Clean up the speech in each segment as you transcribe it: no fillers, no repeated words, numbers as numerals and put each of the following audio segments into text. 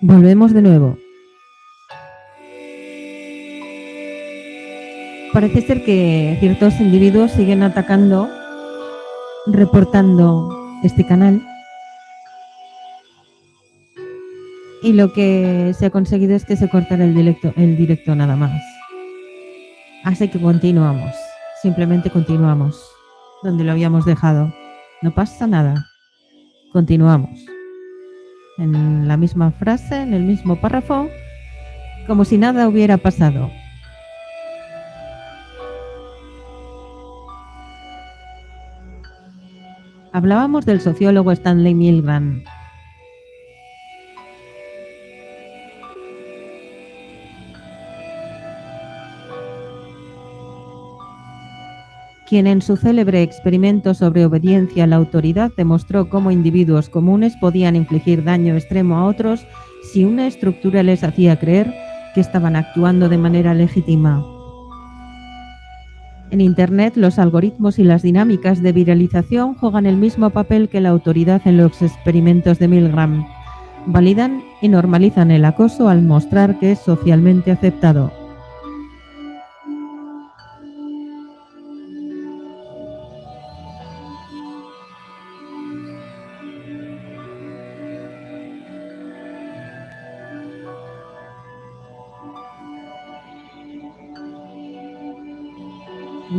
Volvemos de nuevo. Parece ser que ciertos individuos siguen atacando, reportando este canal. Y lo que se ha conseguido es que se cortara el directo nada más. Así que continuamos. Simplemente continuamos donde lo habíamos dejado. No pasa nada. Continuamos. En la misma frase, en el mismo párrafo, como si nada hubiera pasado. Hablábamos del sociólogo Stanley Milgram. Quien en su célebre experimento sobre obediencia a la autoridad demostró cómo individuos comunes podían infligir daño extremo a otros si una estructura les hacía creer que estaban actuando de manera legítima. En Internet, los algoritmos y las dinámicas de viralización juegan el mismo papel que la autoridad en los experimentos de Milgram. Validan y normalizan el acoso al mostrar que es socialmente aceptado.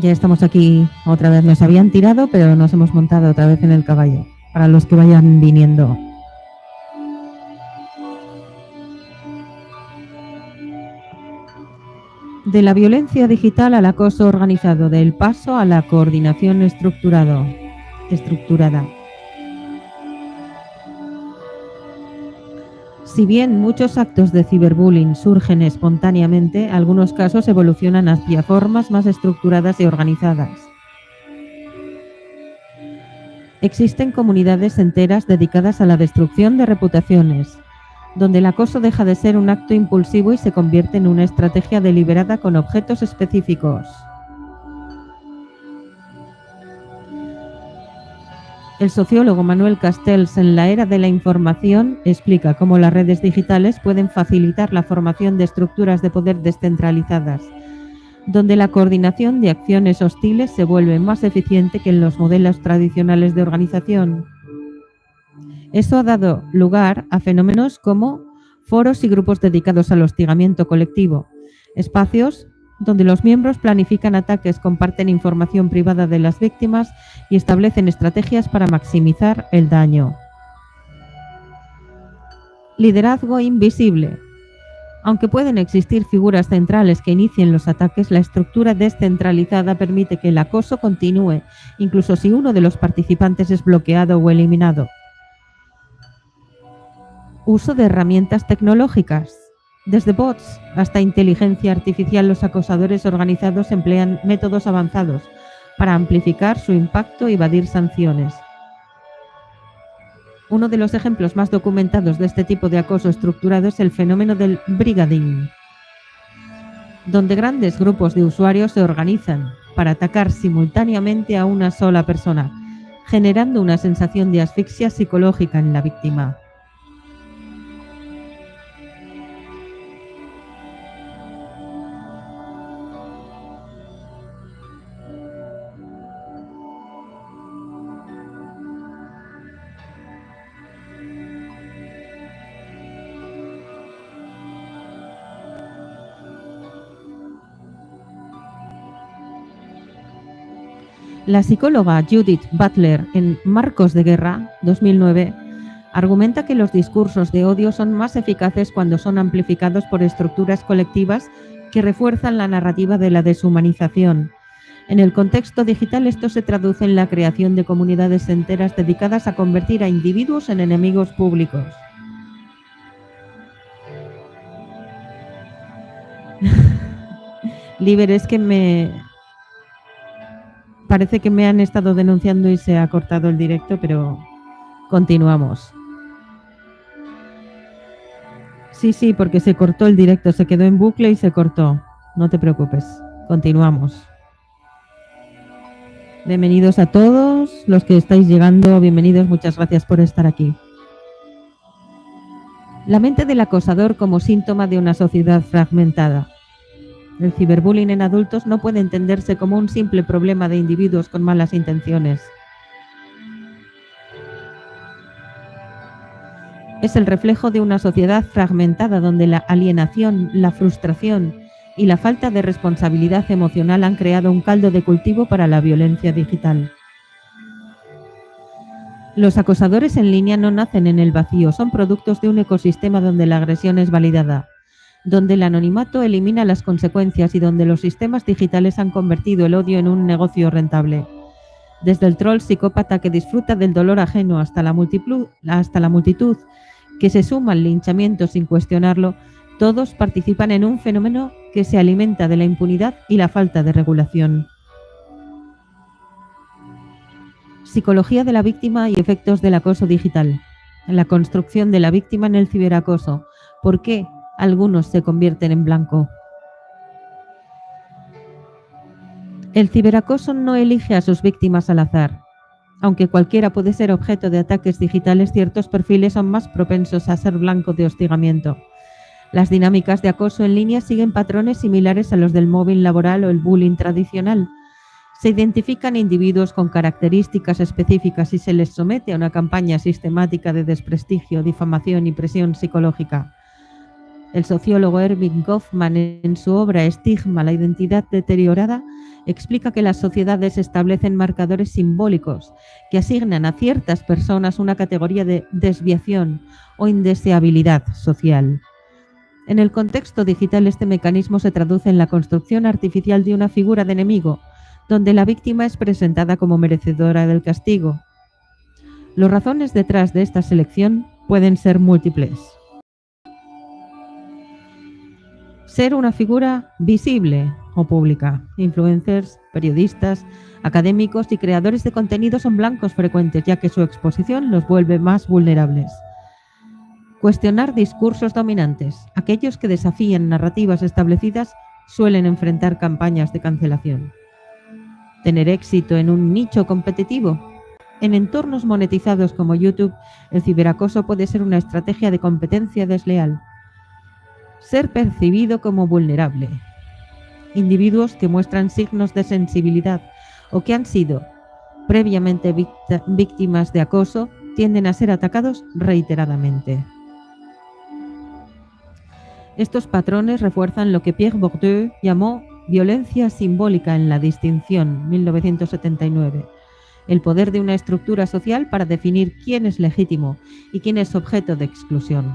Ya estamos aquí otra vez. Nos habían tirado, pero nos hemos montado otra vez en el caballo. Para los que vayan viniendo. De la violencia digital al acoso organizado, del paso a la coordinación estructurada. Si bien muchos actos de ciberbullying surgen espontáneamente, algunos casos evolucionan hacia formas más estructuradas y organizadas. Existen comunidades enteras dedicadas a la destrucción de reputaciones, donde el acoso deja de ser un acto impulsivo y se convierte en una estrategia deliberada con objetos específicos. El sociólogo Manuel Castells, en La era de la información, explica cómo las redes digitales pueden facilitar la formación de estructuras de poder descentralizadas, donde la coordinación de acciones hostiles se vuelve más eficiente que en los modelos tradicionales de organización. Eso ha dado lugar a fenómenos como foros y grupos dedicados al hostigamiento colectivo, espacios donde los miembros planifican ataques, comparten información privada de las víctimas y establecen estrategias para maximizar el daño. Liderazgo invisible. Aunque pueden existir figuras centrales que inicien los ataques, la estructura descentralizada permite que el acoso continúe, incluso si uno de los participantes es bloqueado o eliminado. Uso de herramientas tecnológicas. Desde bots hasta inteligencia artificial, los acosadores organizados emplean métodos avanzados para amplificar su impacto y evadir sanciones. Uno de los ejemplos más documentados de este tipo de acoso estructurado es el fenómeno del brigading, donde grandes grupos de usuarios se organizan para atacar simultáneamente a una sola persona, generando una sensación de asfixia psicológica en la víctima. La psicóloga Judith Butler, en Marcos de Guerra, 2009, argumenta que los discursos de odio son más eficaces cuando son amplificados por estructuras colectivas que refuerzan la narrativa de la deshumanización. En el contexto digital, esto se traduce en la creación de comunidades enteras dedicadas a convertir a individuos en enemigos públicos. Liber, es que parece que me han estado denunciando y se ha cortado el directo, pero continuamos. Sí, porque se cortó el directo, se quedó en bucle y se cortó. No te preocupes, continuamos. Bienvenidos a todos los que estáis llegando, bienvenidos, muchas gracias por estar aquí. La mente del acosador como síntoma de una sociedad fragmentada. El ciberbullying en adultos no puede entenderse como un simple problema de individuos con malas intenciones. Es el reflejo de una sociedad fragmentada donde la alienación, la frustración y la falta de responsabilidad emocional han creado un caldo de cultivo para la violencia digital. Los acosadores en línea no nacen en el vacío, son productos de un ecosistema donde la agresión es validada, donde el anonimato elimina las consecuencias y donde los sistemas digitales han convertido el odio en un negocio rentable. Desde el troll psicópata que disfruta del dolor ajeno hasta la multitud que se suma al linchamiento sin cuestionarlo, todos participan en un fenómeno que se alimenta de la impunidad y la falta de regulación. Psicología de la víctima y efectos del acoso digital. La construcción de la víctima en el ciberacoso. ¿Por qué algunos se convierten en blanco? El ciberacoso no elige a sus víctimas al azar. Aunque cualquiera puede ser objeto de ataques digitales, ciertos perfiles son más propensos a ser blanco de hostigamiento. Las dinámicas de acoso en línea siguen patrones similares a los del mobbing laboral o el bullying tradicional. Se identifican individuos con características específicas y se les somete a una campaña sistemática de desprestigio, difamación y presión psicológica. El sociólogo Erving Goffman, en su obra Estigma, la identidad deteriorada, explica que las sociedades establecen marcadores simbólicos que asignan a ciertas personas una categoría de desviación o indeseabilidad social. En el contexto digital, este mecanismo se traduce en la construcción artificial de una figura de enemigo, donde la víctima es presentada como merecedora del castigo. Las razones detrás de esta selección pueden ser múltiples. Ser una figura visible o pública. Influencers, periodistas, académicos y creadores de contenido son blancos frecuentes, ya que su exposición los vuelve más vulnerables. Cuestionar discursos dominantes. Aquellos que desafían narrativas establecidas suelen enfrentar campañas de cancelación. Tener éxito en un nicho competitivo. En entornos monetizados como YouTube, el ciberacoso puede ser una estrategia de competencia desleal. Ser percibido como vulnerable. Individuos que muestran signos de sensibilidad o que han sido previamente víctimas de acoso tienden a ser atacados reiteradamente. Estos patrones refuerzan lo que Pierre Bourdieu llamó violencia simbólica en la distinción, 1979. El poder de una estructura social para definir quién es legítimo y quién es objeto de exclusión.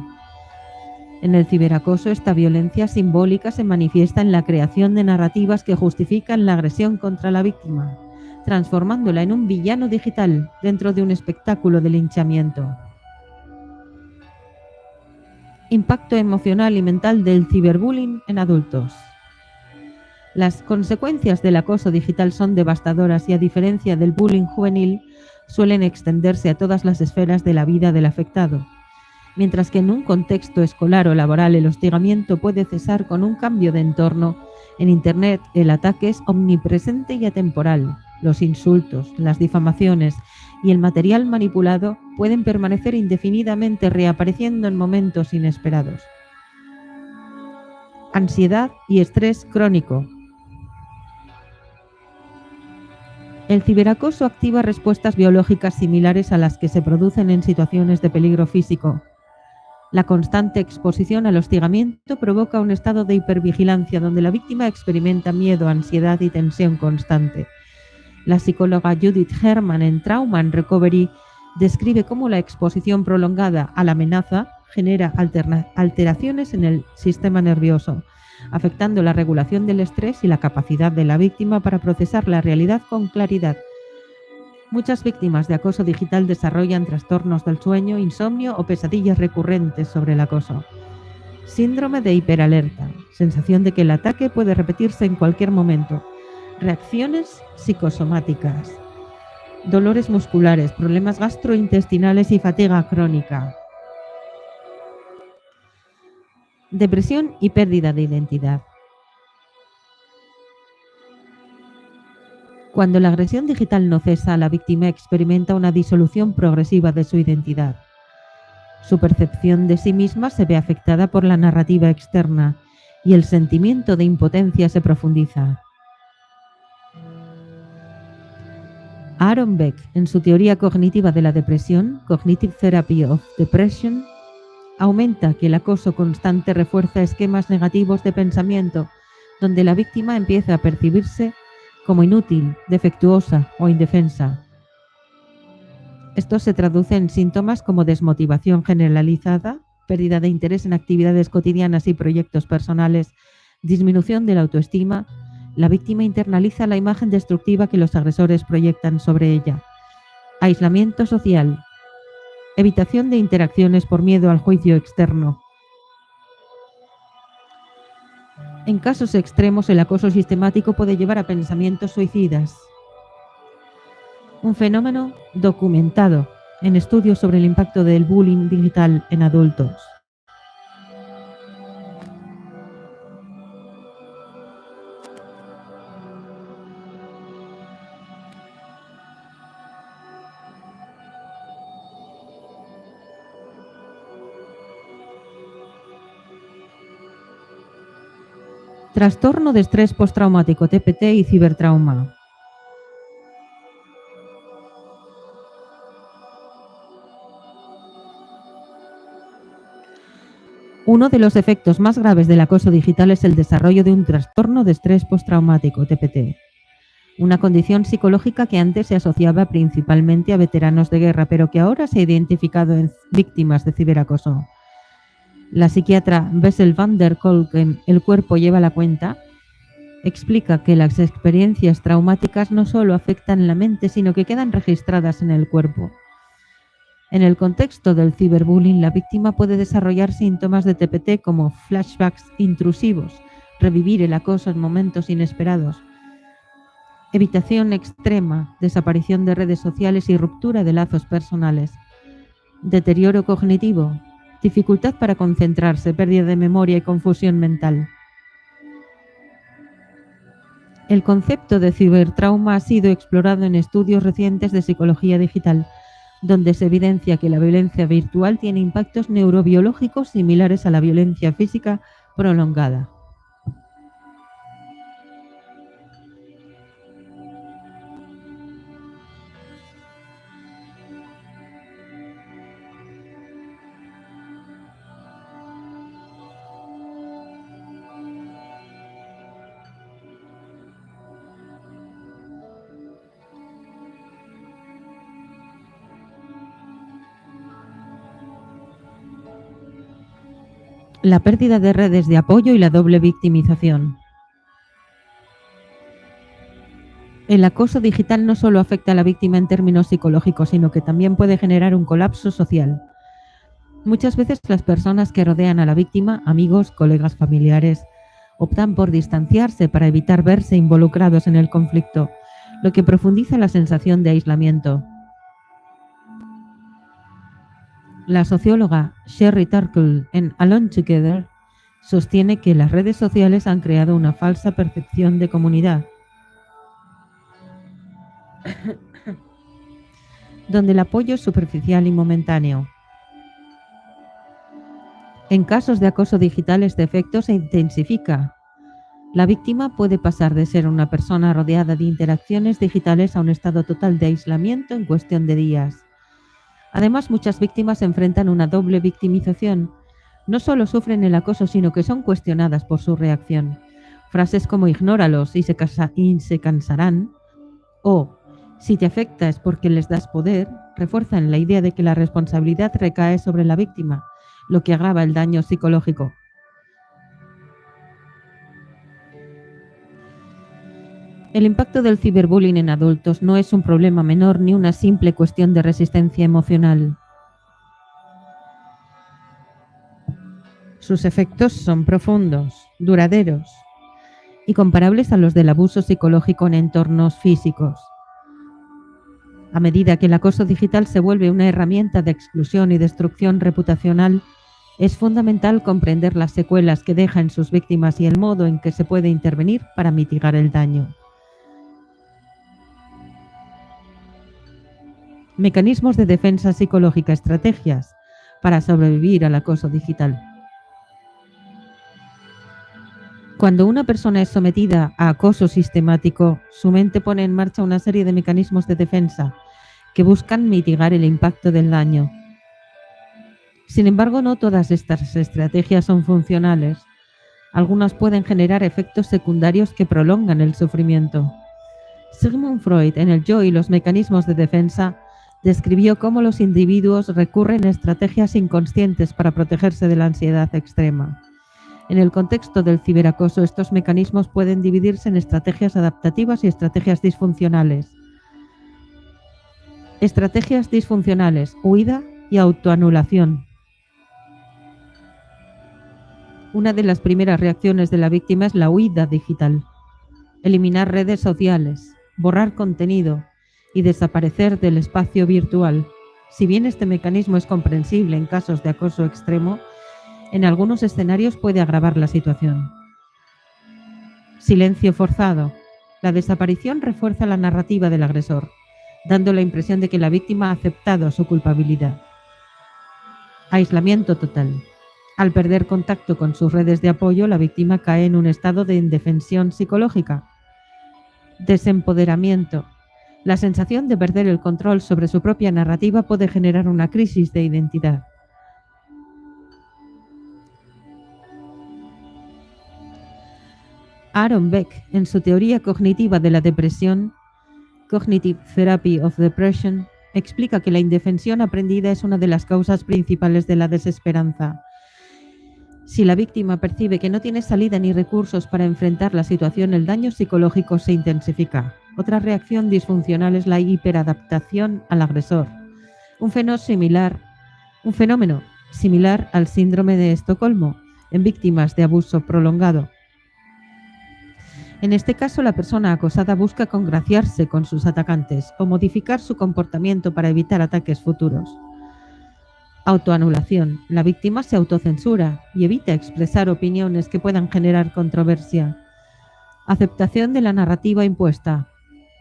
En el ciberacoso, esta violencia simbólica se manifiesta en la creación de narrativas que justifican la agresión contra la víctima, transformándola en un villano digital dentro de un espectáculo de linchamiento. Impacto emocional y mental del ciberbullying en adultos. Las consecuencias del acoso digital son devastadoras y, a diferencia del bullying juvenil, suelen extenderse a todas las esferas de la vida del afectado. Mientras que en un contexto escolar o laboral el hostigamiento puede cesar con un cambio de entorno, en Internet el ataque es omnipresente y atemporal. Los insultos, las difamaciones y el material manipulado pueden permanecer indefinidamente reapareciendo en momentos inesperados. Ansiedad y estrés crónico. El ciberacoso activa respuestas biológicas similares a las que se producen en situaciones de peligro físico. La constante exposición al hostigamiento provoca un estado de hipervigilancia donde la víctima experimenta miedo, ansiedad y tensión constante. La psicóloga Judith Herman en Trauma and Recovery describe cómo la exposición prolongada a la amenaza genera alteraciones en el sistema nervioso, afectando la regulación del estrés y la capacidad de la víctima para procesar la realidad con claridad. Muchas víctimas de acoso digital desarrollan trastornos del sueño, insomnio o pesadillas recurrentes sobre el acoso. Síndrome de hiperalerta, sensación de que el ataque puede repetirse en cualquier momento. Reacciones psicosomáticas, dolores musculares, problemas gastrointestinales y fatiga crónica. Depresión y pérdida de identidad. Cuando la agresión digital no cesa, la víctima experimenta una disolución progresiva de su identidad. Su percepción de sí misma se ve afectada por la narrativa externa y el sentimiento de impotencia se profundiza. Aaron Beck, en su teoría cognitiva de la depresión, Cognitive Therapy of Depression, aumenta que el acoso constante refuerza esquemas negativos de pensamiento, donde la víctima empieza a percibirse como inútil, defectuosa o indefensa. Esto se traduce en síntomas como desmotivación generalizada, pérdida de interés en actividades cotidianas y proyectos personales, disminución de la autoestima. La víctima internaliza la imagen destructiva que los agresores proyectan sobre ella. Aislamiento social. Evitación de interacciones por miedo al juicio externo. En casos extremos, el acoso sistemático puede llevar a pensamientos suicidas. Un fenómeno documentado en estudios sobre el impacto del bullying digital en adultos. Trastorno de estrés postraumático, TPT y cibertrauma. Uno de los efectos más graves del acoso digital es el desarrollo de un trastorno de estrés postraumático, TPT, una condición psicológica que antes se asociaba principalmente a veteranos de guerra, pero que ahora se ha identificado en víctimas de ciberacoso. La psiquiatra Bessel van der Kolk en El cuerpo lleva la cuenta explica que las experiencias traumáticas no solo afectan la mente, sino que quedan registradas en el cuerpo. En el contexto del ciberbullying, la víctima puede desarrollar síntomas de TPT como flashbacks intrusivos, revivir el acoso en momentos inesperados, evitación extrema, desaparición de redes sociales y ruptura de lazos personales, deterioro cognitivo, dificultad para concentrarse, pérdida de memoria y confusión mental. El concepto de cibertrauma ha sido explorado en estudios recientes de psicología digital, donde se evidencia que la violencia virtual tiene impactos neurobiológicos similares a la violencia física prolongada. La pérdida de redes de apoyo y la doble victimización. El acoso digital no solo afecta a la víctima en términos psicológicos, sino que también puede generar un colapso social. Muchas veces las personas que rodean a la víctima, amigos, colegas, familiares, optan por distanciarse para evitar verse involucrados en el conflicto, lo que profundiza la sensación de aislamiento. La socióloga Sherry Turkle en Alone Together sostiene que las redes sociales han creado una falsa percepción de comunidad, donde el apoyo es superficial y momentáneo. En casos de acoso digital, este efecto se intensifica. La víctima puede pasar de ser una persona rodeada de interacciones digitales a un estado total de aislamiento en cuestión de días. Además, muchas víctimas enfrentan una doble victimización. No solo sufren el acoso, sino que son cuestionadas por su reacción. Frases como ignóralos y se cansarán, o si te afecta es porque les das poder, refuerzan la idea de que la responsabilidad recae sobre la víctima, lo que agrava el daño psicológico. El impacto del ciberbullying en adultos no es un problema menor ni una simple cuestión de resistencia emocional. Sus efectos son profundos, duraderos y comparables a los del abuso psicológico en entornos físicos. A medida que el acoso digital se vuelve una herramienta de exclusión y destrucción reputacional, es fundamental comprender las secuelas que deja en sus víctimas y el modo en que se puede intervenir para mitigar el daño. Mecanismos de defensa psicológica, estrategias para sobrevivir al acoso digital. Cuando una persona es sometida a acoso sistemático, su mente pone en marcha una serie de mecanismos de defensa que buscan mitigar el impacto del daño. Sin embargo, no todas estas estrategias son funcionales. Algunas pueden generar efectos secundarios que prolongan el sufrimiento. Sigmund Freud, en El yo y los mecanismos de defensa, describió cómo los individuos recurren a estrategias inconscientes para protegerse de la ansiedad extrema. En el contexto del ciberacoso, estos mecanismos pueden dividirse en estrategias adaptativas y estrategias disfuncionales. Estrategias disfuncionales: huida y autoanulación. Una de las primeras reacciones de la víctima es la huida digital. Eliminar redes sociales, borrar contenido y desaparecer del espacio virtual. Si bien este mecanismo es comprensible en casos de acoso extremo, en algunos escenarios puede agravar la situación. Silencio forzado. La desaparición refuerza la narrativa del agresor, dando la impresión de que la víctima ha aceptado su culpabilidad. Aislamiento total. Al perder contacto con sus redes de apoyo, la víctima cae en un estado de indefensión psicológica. Desempoderamiento. La sensación de perder el control sobre su propia narrativa puede generar una crisis de identidad. Aaron Beck, en su teoría cognitiva de la depresión, Cognitive Therapy of Depression, explica que la indefensión aprendida es una de las causas principales de la desesperanza. Si la víctima percibe que no tiene salida ni recursos para enfrentar la situación, el daño psicológico se intensifica. Otra reacción disfuncional es la hiperadaptación al agresor, un fenómeno similar al síndrome de Estocolmo en víctimas de abuso prolongado. En este caso, la persona acosada busca congraciarse con sus atacantes o modificar su comportamiento para evitar ataques futuros. Autoanulación. La víctima se autocensura y evita expresar opiniones que puedan generar controversia. Aceptación de la narrativa impuesta.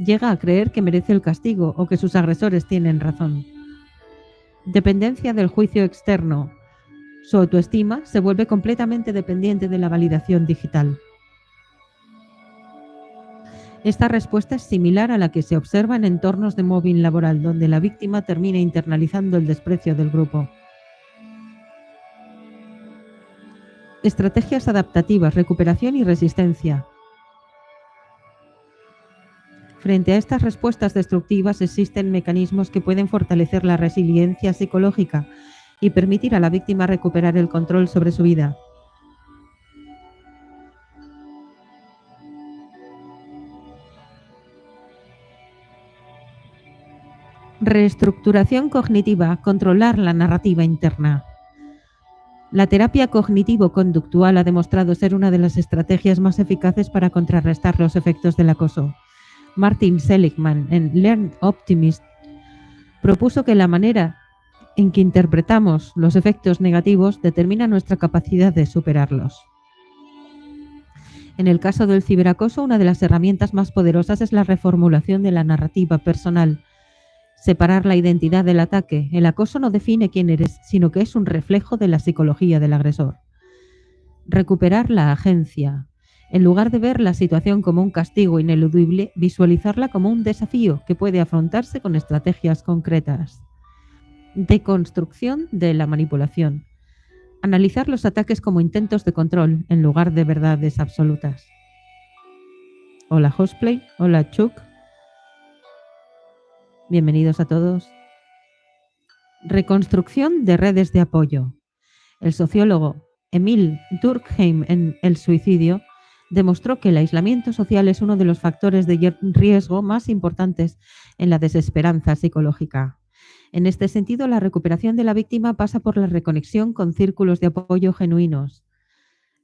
Llega a creer que merece el castigo o que sus agresores tienen razón. Dependencia del juicio externo. Su autoestima se vuelve completamente dependiente de la validación digital. Esta respuesta es similar a la que se observa en entornos de mobbing laboral, donde la víctima termina internalizando el desprecio del grupo. Estrategias adaptativas: recuperación y resistencia. Frente a estas respuestas destructivas existen mecanismos que pueden fortalecer la resiliencia psicológica y permitir a la víctima recuperar el control sobre su vida. Reestructuración cognitiva: controlar la narrativa interna. La terapia cognitivo-conductual ha demostrado ser una de las estrategias más eficaces para contrarrestar los efectos del acoso. Martin Seligman, en Learn Optimist, propuso que la manera en que interpretamos los efectos negativos determina nuestra capacidad de superarlos. En el caso del ciberacoso, una de las herramientas más poderosas es la reformulación de la narrativa personal. Separar la identidad del ataque. El acoso no define quién eres, sino que es un reflejo de la psicología del agresor. Recuperar la agencia. En lugar de ver la situación como un castigo ineludible, visualizarla como un desafío que puede afrontarse con estrategias concretas. Deconstrucción de la manipulación. Analizar los ataques como intentos de control en lugar de verdades absolutas. Hola Hostplay, hola Chuck. Bienvenidos a todos. Reconstrucción de redes de apoyo. El sociólogo Emil Durkheim, en El suicidio, demostró que el aislamiento social es uno de los factores de riesgo más importantes en la desesperanza psicológica. En este sentido, la recuperación de la víctima pasa por la reconexión con círculos de apoyo genuinos,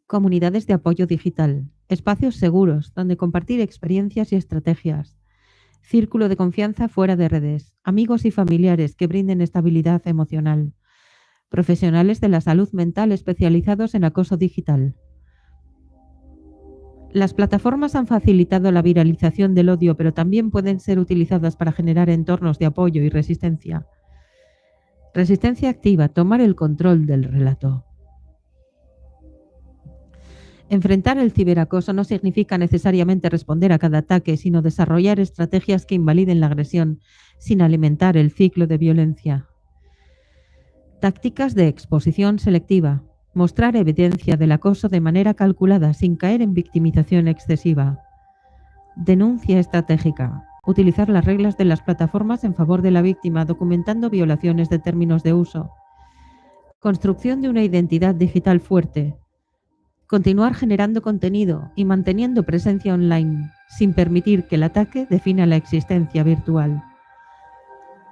comunidades de apoyo digital, espacios seguros donde compartir experiencias y estrategias, círculo de confianza fuera de redes, amigos y familiares que brinden estabilidad emocional, profesionales de la salud mental especializados en acoso digital. Las plataformas han facilitado la viralización del odio, pero también pueden ser utilizadas para generar entornos de apoyo y resistencia. Resistencia activa, tomar el control del relato. Enfrentar el ciberacoso no significa necesariamente responder a cada ataque, sino desarrollar estrategias que invaliden la agresión sin alimentar el ciclo de violencia. Tácticas de exposición selectiva. Mostrar evidencia del acoso de manera calculada sin caer en victimización excesiva. Denuncia estratégica. Utilizar las reglas de las plataformas en favor de la víctima, documentando violaciones de términos de uso. Construcción de una identidad digital fuerte. Continuar generando contenido y manteniendo presencia online, sin permitir que el ataque defina la existencia virtual.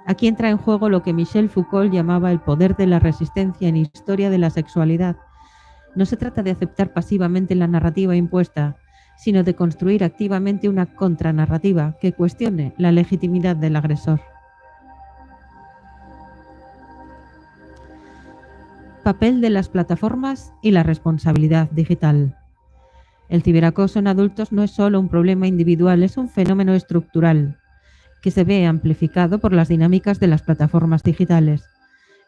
Aquí entra en juego lo que Michel Foucault llamaba el poder de la resistencia en Historia de la Sexualidad. No se trata de aceptar pasivamente la narrativa impuesta, sino de construir activamente una contranarrativa que cuestione la legitimidad del agresor. Papel de las plataformas y la responsabilidad digital. El ciberacoso en adultos no es solo un problema individual, es un fenómeno estructural que se ve amplificado por las dinámicas de las plataformas digitales.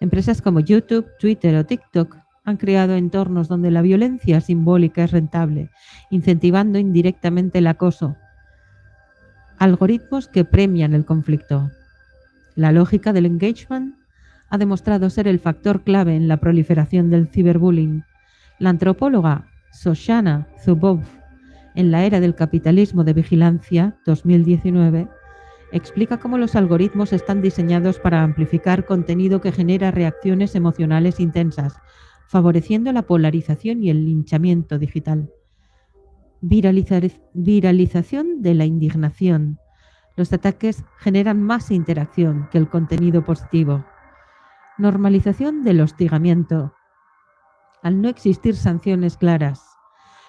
Empresas como YouTube, Twitter o TikTok han creado entornos donde la violencia simbólica es rentable, incentivando indirectamente el acoso. Algoritmos que premian el conflicto. La lógica del engagement ha demostrado ser el factor clave en la proliferación del ciberbullying. La antropóloga Shoshana Zuboff, en la era del capitalismo de vigilancia, 2019, explica cómo los algoritmos están diseñados para amplificar contenido que genera reacciones emocionales intensas, favoreciendo la polarización y el linchamiento digital. Viralización de la indignación. Los ataques generan más interacción que el contenido positivo. Normalización del hostigamiento. Al no existir sanciones claras,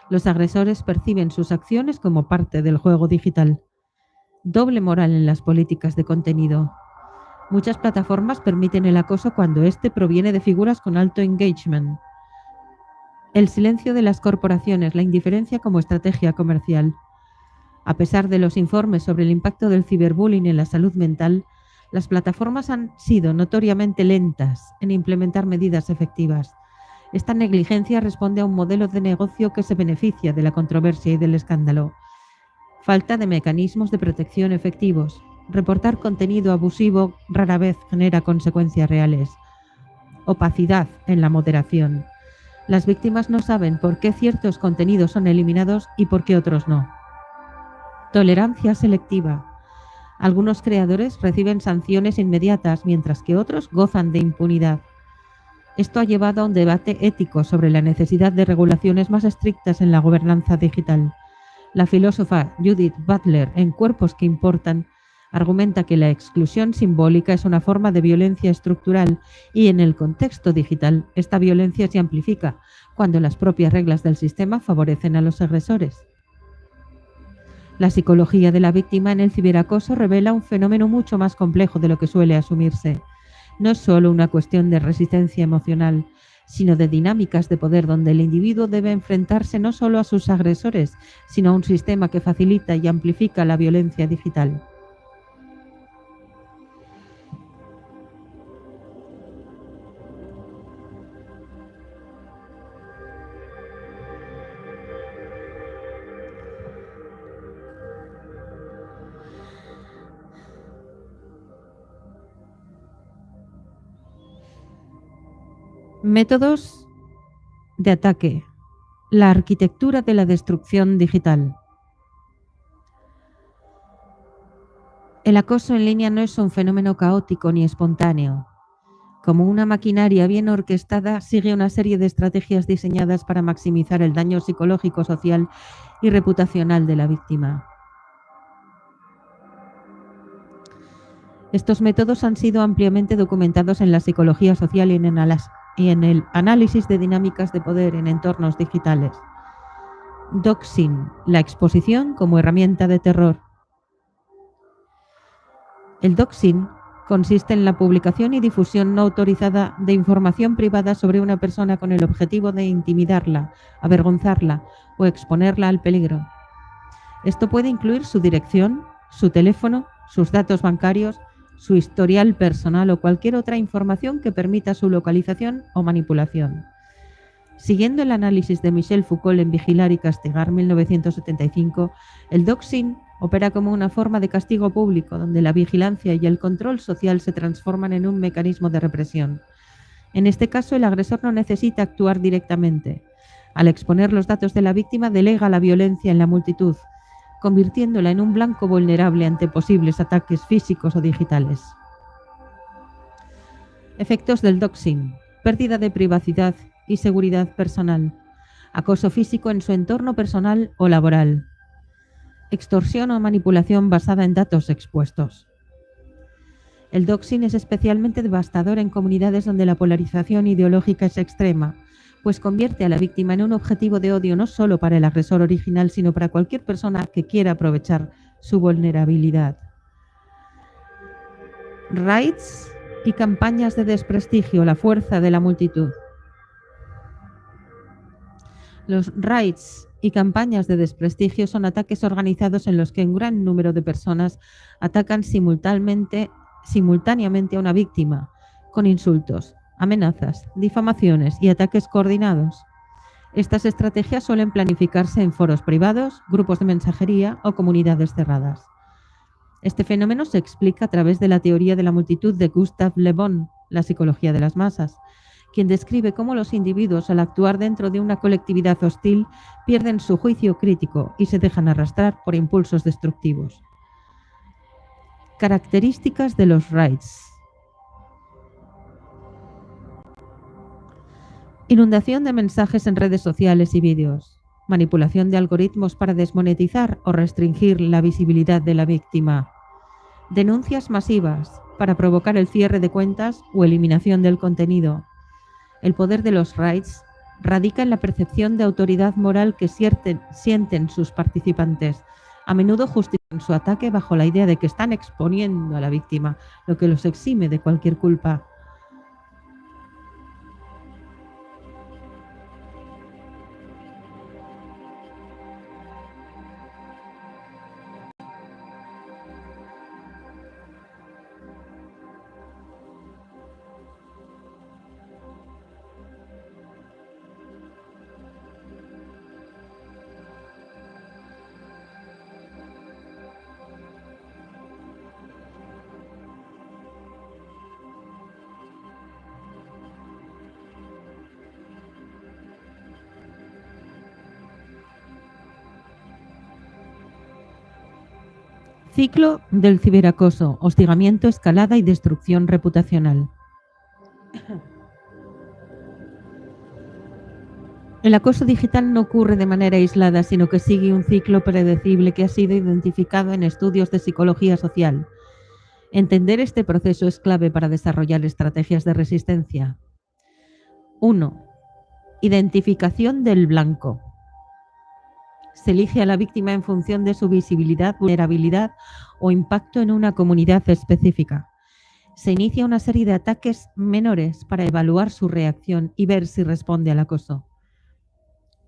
los agresores perciben sus acciones como parte del juego digital. Doble moral en las políticas de contenido. Muchas plataformas permiten el acoso cuando éste proviene de figuras con alto engagement. El silencio de las corporaciones, la indiferencia como estrategia comercial. A pesar de los informes sobre el impacto del ciberbullying en la salud mental, las plataformas han sido notoriamente lentas en implementar medidas efectivas. Esta negligencia responde a un modelo de negocio que se beneficia de la controversia y del escándalo. Falta de mecanismos de protección efectivos. Reportar contenido abusivo rara vez genera consecuencias reales. Opacidad en la moderación. Las víctimas no saben por qué ciertos contenidos son eliminados y por qué otros no. Tolerancia selectiva. Algunos creadores reciben sanciones inmediatas, mientras que otros gozan de impunidad. Esto ha llevado a un debate ético sobre la necesidad de regulaciones más estrictas en la gobernanza digital. La filósofa Judith Butler, en Cuerpos que importan, argumenta que la exclusión simbólica es una forma de violencia estructural y en el contexto digital esta violencia se amplifica cuando las propias reglas del sistema favorecen a los agresores. La psicología de la víctima en el ciberacoso revela un fenómeno mucho más complejo de lo que suele asumirse. No es solo una cuestión de resistencia emocional, sino de dinámicas de poder donde el individuo debe enfrentarse no solo a sus agresores, sino a un sistema que facilita y amplifica la violencia digital. Métodos de ataque. La arquitectura de la destrucción digital. El acoso en línea no es un fenómeno caótico ni espontáneo. Como una maquinaria bien orquestada, sigue una serie de estrategias diseñadas para maximizar el daño psicológico, social y reputacional de la víctima. Estos métodos han sido ampliamente documentados en la psicología social y en el análisis de dinámicas de poder en entornos digitales. Doxing, la exposición como herramienta de terror. El doxing consiste en la publicación y difusión no autorizada de información privada sobre una persona con el objetivo de intimidarla, avergonzarla o exponerla al peligro. Esto puede incluir su dirección, su teléfono, sus datos bancarios su historial personal o cualquier otra información que permita su localización o manipulación. Siguiendo el análisis de Michel Foucault en Vigilar y castigar 1975, el doxing opera como una forma de castigo público donde la vigilancia y el control social se transforman en un mecanismo de represión. En este caso, el agresor no necesita actuar directamente. Al exponer los datos de la víctima, delega la violencia en la multitud, convirtiéndola en un blanco vulnerable ante posibles ataques físicos o digitales. Efectos del doxing: pérdida de privacidad y seguridad personal, acoso físico en su entorno personal o laboral, extorsión o manipulación basada en datos expuestos. El doxing es especialmente devastador en comunidades donde la polarización ideológica es extrema, pues convierte a la víctima en un objetivo de odio no solo para el agresor original, sino para cualquier persona que quiera aprovechar su vulnerabilidad. Raids y campañas de desprestigio, la fuerza de la multitud. Los raids y campañas de desprestigio son ataques organizados en los que un gran número de personas atacan simultáneamente a una víctima, con insultos, amenazas, difamaciones y ataques coordinados. Estas estrategias suelen planificarse en foros privados, grupos de mensajería o comunidades cerradas. Este fenómeno se explica a través de la teoría de la multitud de Gustave Le Bon, la psicología de las masas, quien describe cómo los individuos, al actuar dentro de una colectividad hostil, pierden su juicio crítico y se dejan arrastrar por impulsos destructivos. Características de los raids. Inundación de mensajes en redes sociales y vídeos. Manipulación de algoritmos para desmonetizar o restringir la visibilidad de la víctima. Denuncias masivas para provocar el cierre de cuentas o eliminación del contenido. El poder de los raids radica en la percepción de autoridad moral que sienten sus participantes. A menudo justifican su ataque bajo la idea de que están exponiendo a la víctima, lo que los exime de cualquier culpa. Ciclo del ciberacoso: hostigamiento, escalada y destrucción reputacional. El acoso digital no ocurre de manera aislada, sino que sigue un ciclo predecible que ha sido identificado en estudios de psicología social. Entender este proceso es clave para desarrollar estrategias de resistencia. 1. Identificación del blanco. Se elige a la víctima en función de su visibilidad, vulnerabilidad o impacto en una comunidad específica. Se inicia una serie de ataques menores para evaluar su reacción y ver si responde al acoso.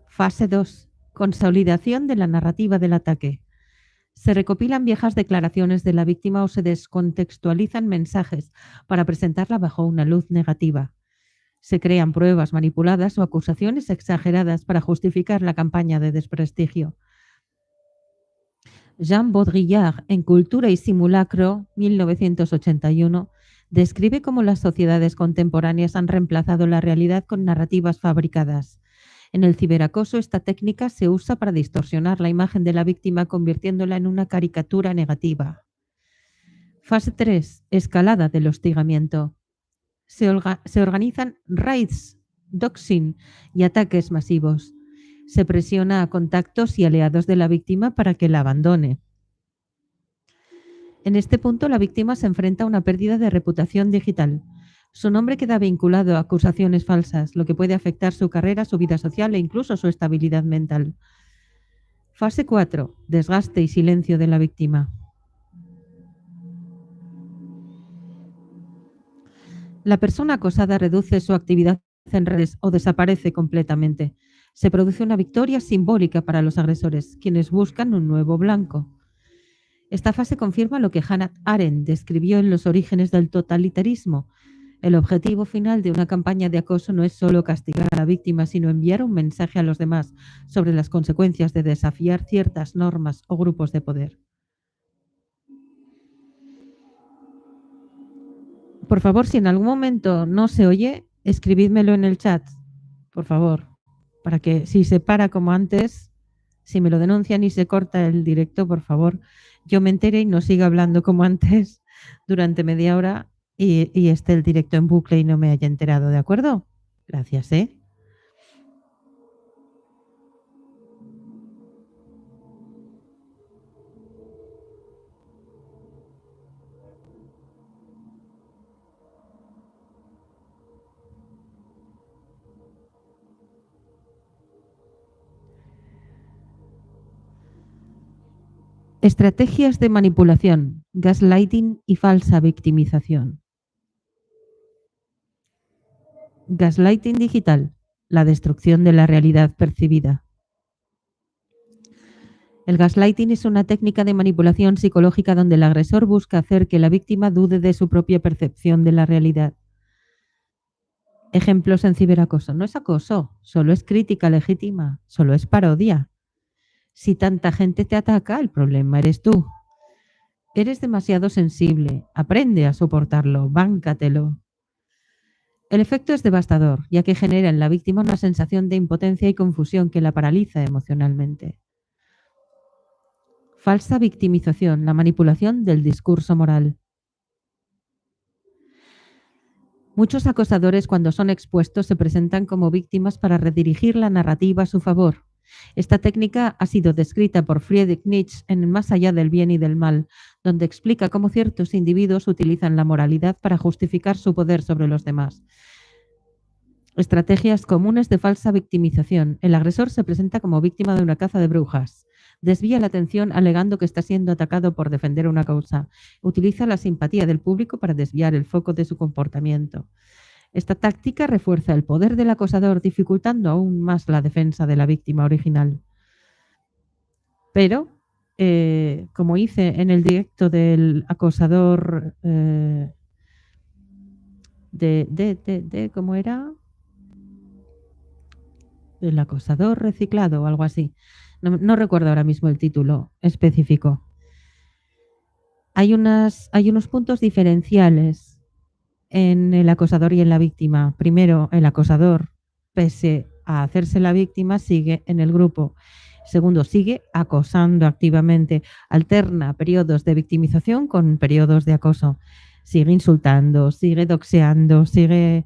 Fase 2. Consolidación de la narrativa del ataque. Se recopilan viejas declaraciones de la víctima o se descontextualizan mensajes para presentarla bajo una luz negativa. Se crean pruebas manipuladas o acusaciones exageradas para justificar la campaña de desprestigio. Jean Baudrillard, en Cultura y Simulacro, 1981, describe cómo las sociedades contemporáneas han reemplazado la realidad con narrativas fabricadas. En el ciberacoso, esta técnica se usa para distorsionar la imagen de la víctima, convirtiéndola en una caricatura negativa. Fase 3. Escalada del hostigamiento. Se organizan raids, doxing y ataques masivos. Se presiona a contactos y aliados de la víctima para que la abandone. En este punto, la víctima se enfrenta a una pérdida de reputación digital. Su nombre queda vinculado a acusaciones falsas, lo que puede afectar su carrera, su vida social e incluso su estabilidad mental. Fase 4. Desgaste y silencio de la víctima. La persona acosada reduce su actividad en redes o desaparece completamente. Se produce una victoria simbólica para los agresores, quienes buscan un nuevo blanco. Esta fase confirma lo que Hannah Arendt describió en Los orígenes del totalitarismo. El objetivo final de una campaña de acoso no es solo castigar a la víctima, sino enviar un mensaje a los demás sobre las consecuencias de desafiar ciertas normas o grupos de poder. Por favor, si en algún momento no se oye, escribídmelo en el chat, por favor, para que si se para como antes, si me lo denuncian y se corta el directo, por favor, yo me entere y no siga hablando como antes durante media hora y esté el directo en bucle y no me haya enterado, ¿de acuerdo? Gracias, ¿eh? Estrategias de manipulación, gaslighting y falsa victimización. Gaslighting digital, la destrucción de la realidad percibida. El gaslighting es una técnica de manipulación psicológica donde el agresor busca hacer que la víctima dude de su propia percepción de la realidad. Ejemplos en ciberacoso. No es acoso, solo es crítica legítima, solo es parodia. Si tanta gente te ataca, el problema eres tú. Eres demasiado sensible, aprende a soportarlo, báncatelo. El efecto es devastador, ya que genera en la víctima una sensación de impotencia y confusión que la paraliza emocionalmente. Falsa victimización, la manipulación del discurso moral. Muchos acosadores, cuando son expuestos, se presentan como víctimas para redirigir la narrativa a su favor. Esta técnica ha sido descrita por Friedrich Nietzsche en Más allá del bien y del mal, donde explica cómo ciertos individuos utilizan la moralidad para justificar su poder sobre los demás. Estrategias comunes de falsa victimización. El agresor se presenta como víctima de una caza de brujas. Desvía la atención alegando que está siendo atacado por defender una causa. Utiliza la simpatía del público para desviar el foco de su comportamiento. Esta táctica refuerza el poder del acosador, dificultando aún más la defensa de la víctima original. Pero, como hice en el directo del acosador ¿cómo era? Del acosador reciclado o algo así. No recuerdo ahora mismo el título específico. Hay unos puntos diferenciales en el acosador y en la víctima. Primero, el acosador, pese a hacerse la víctima, sigue en el grupo. Segundo, sigue acosando activamente. Alterna periodos de victimización con periodos de acoso. Sigue insultando, sigue doxeando, sigue...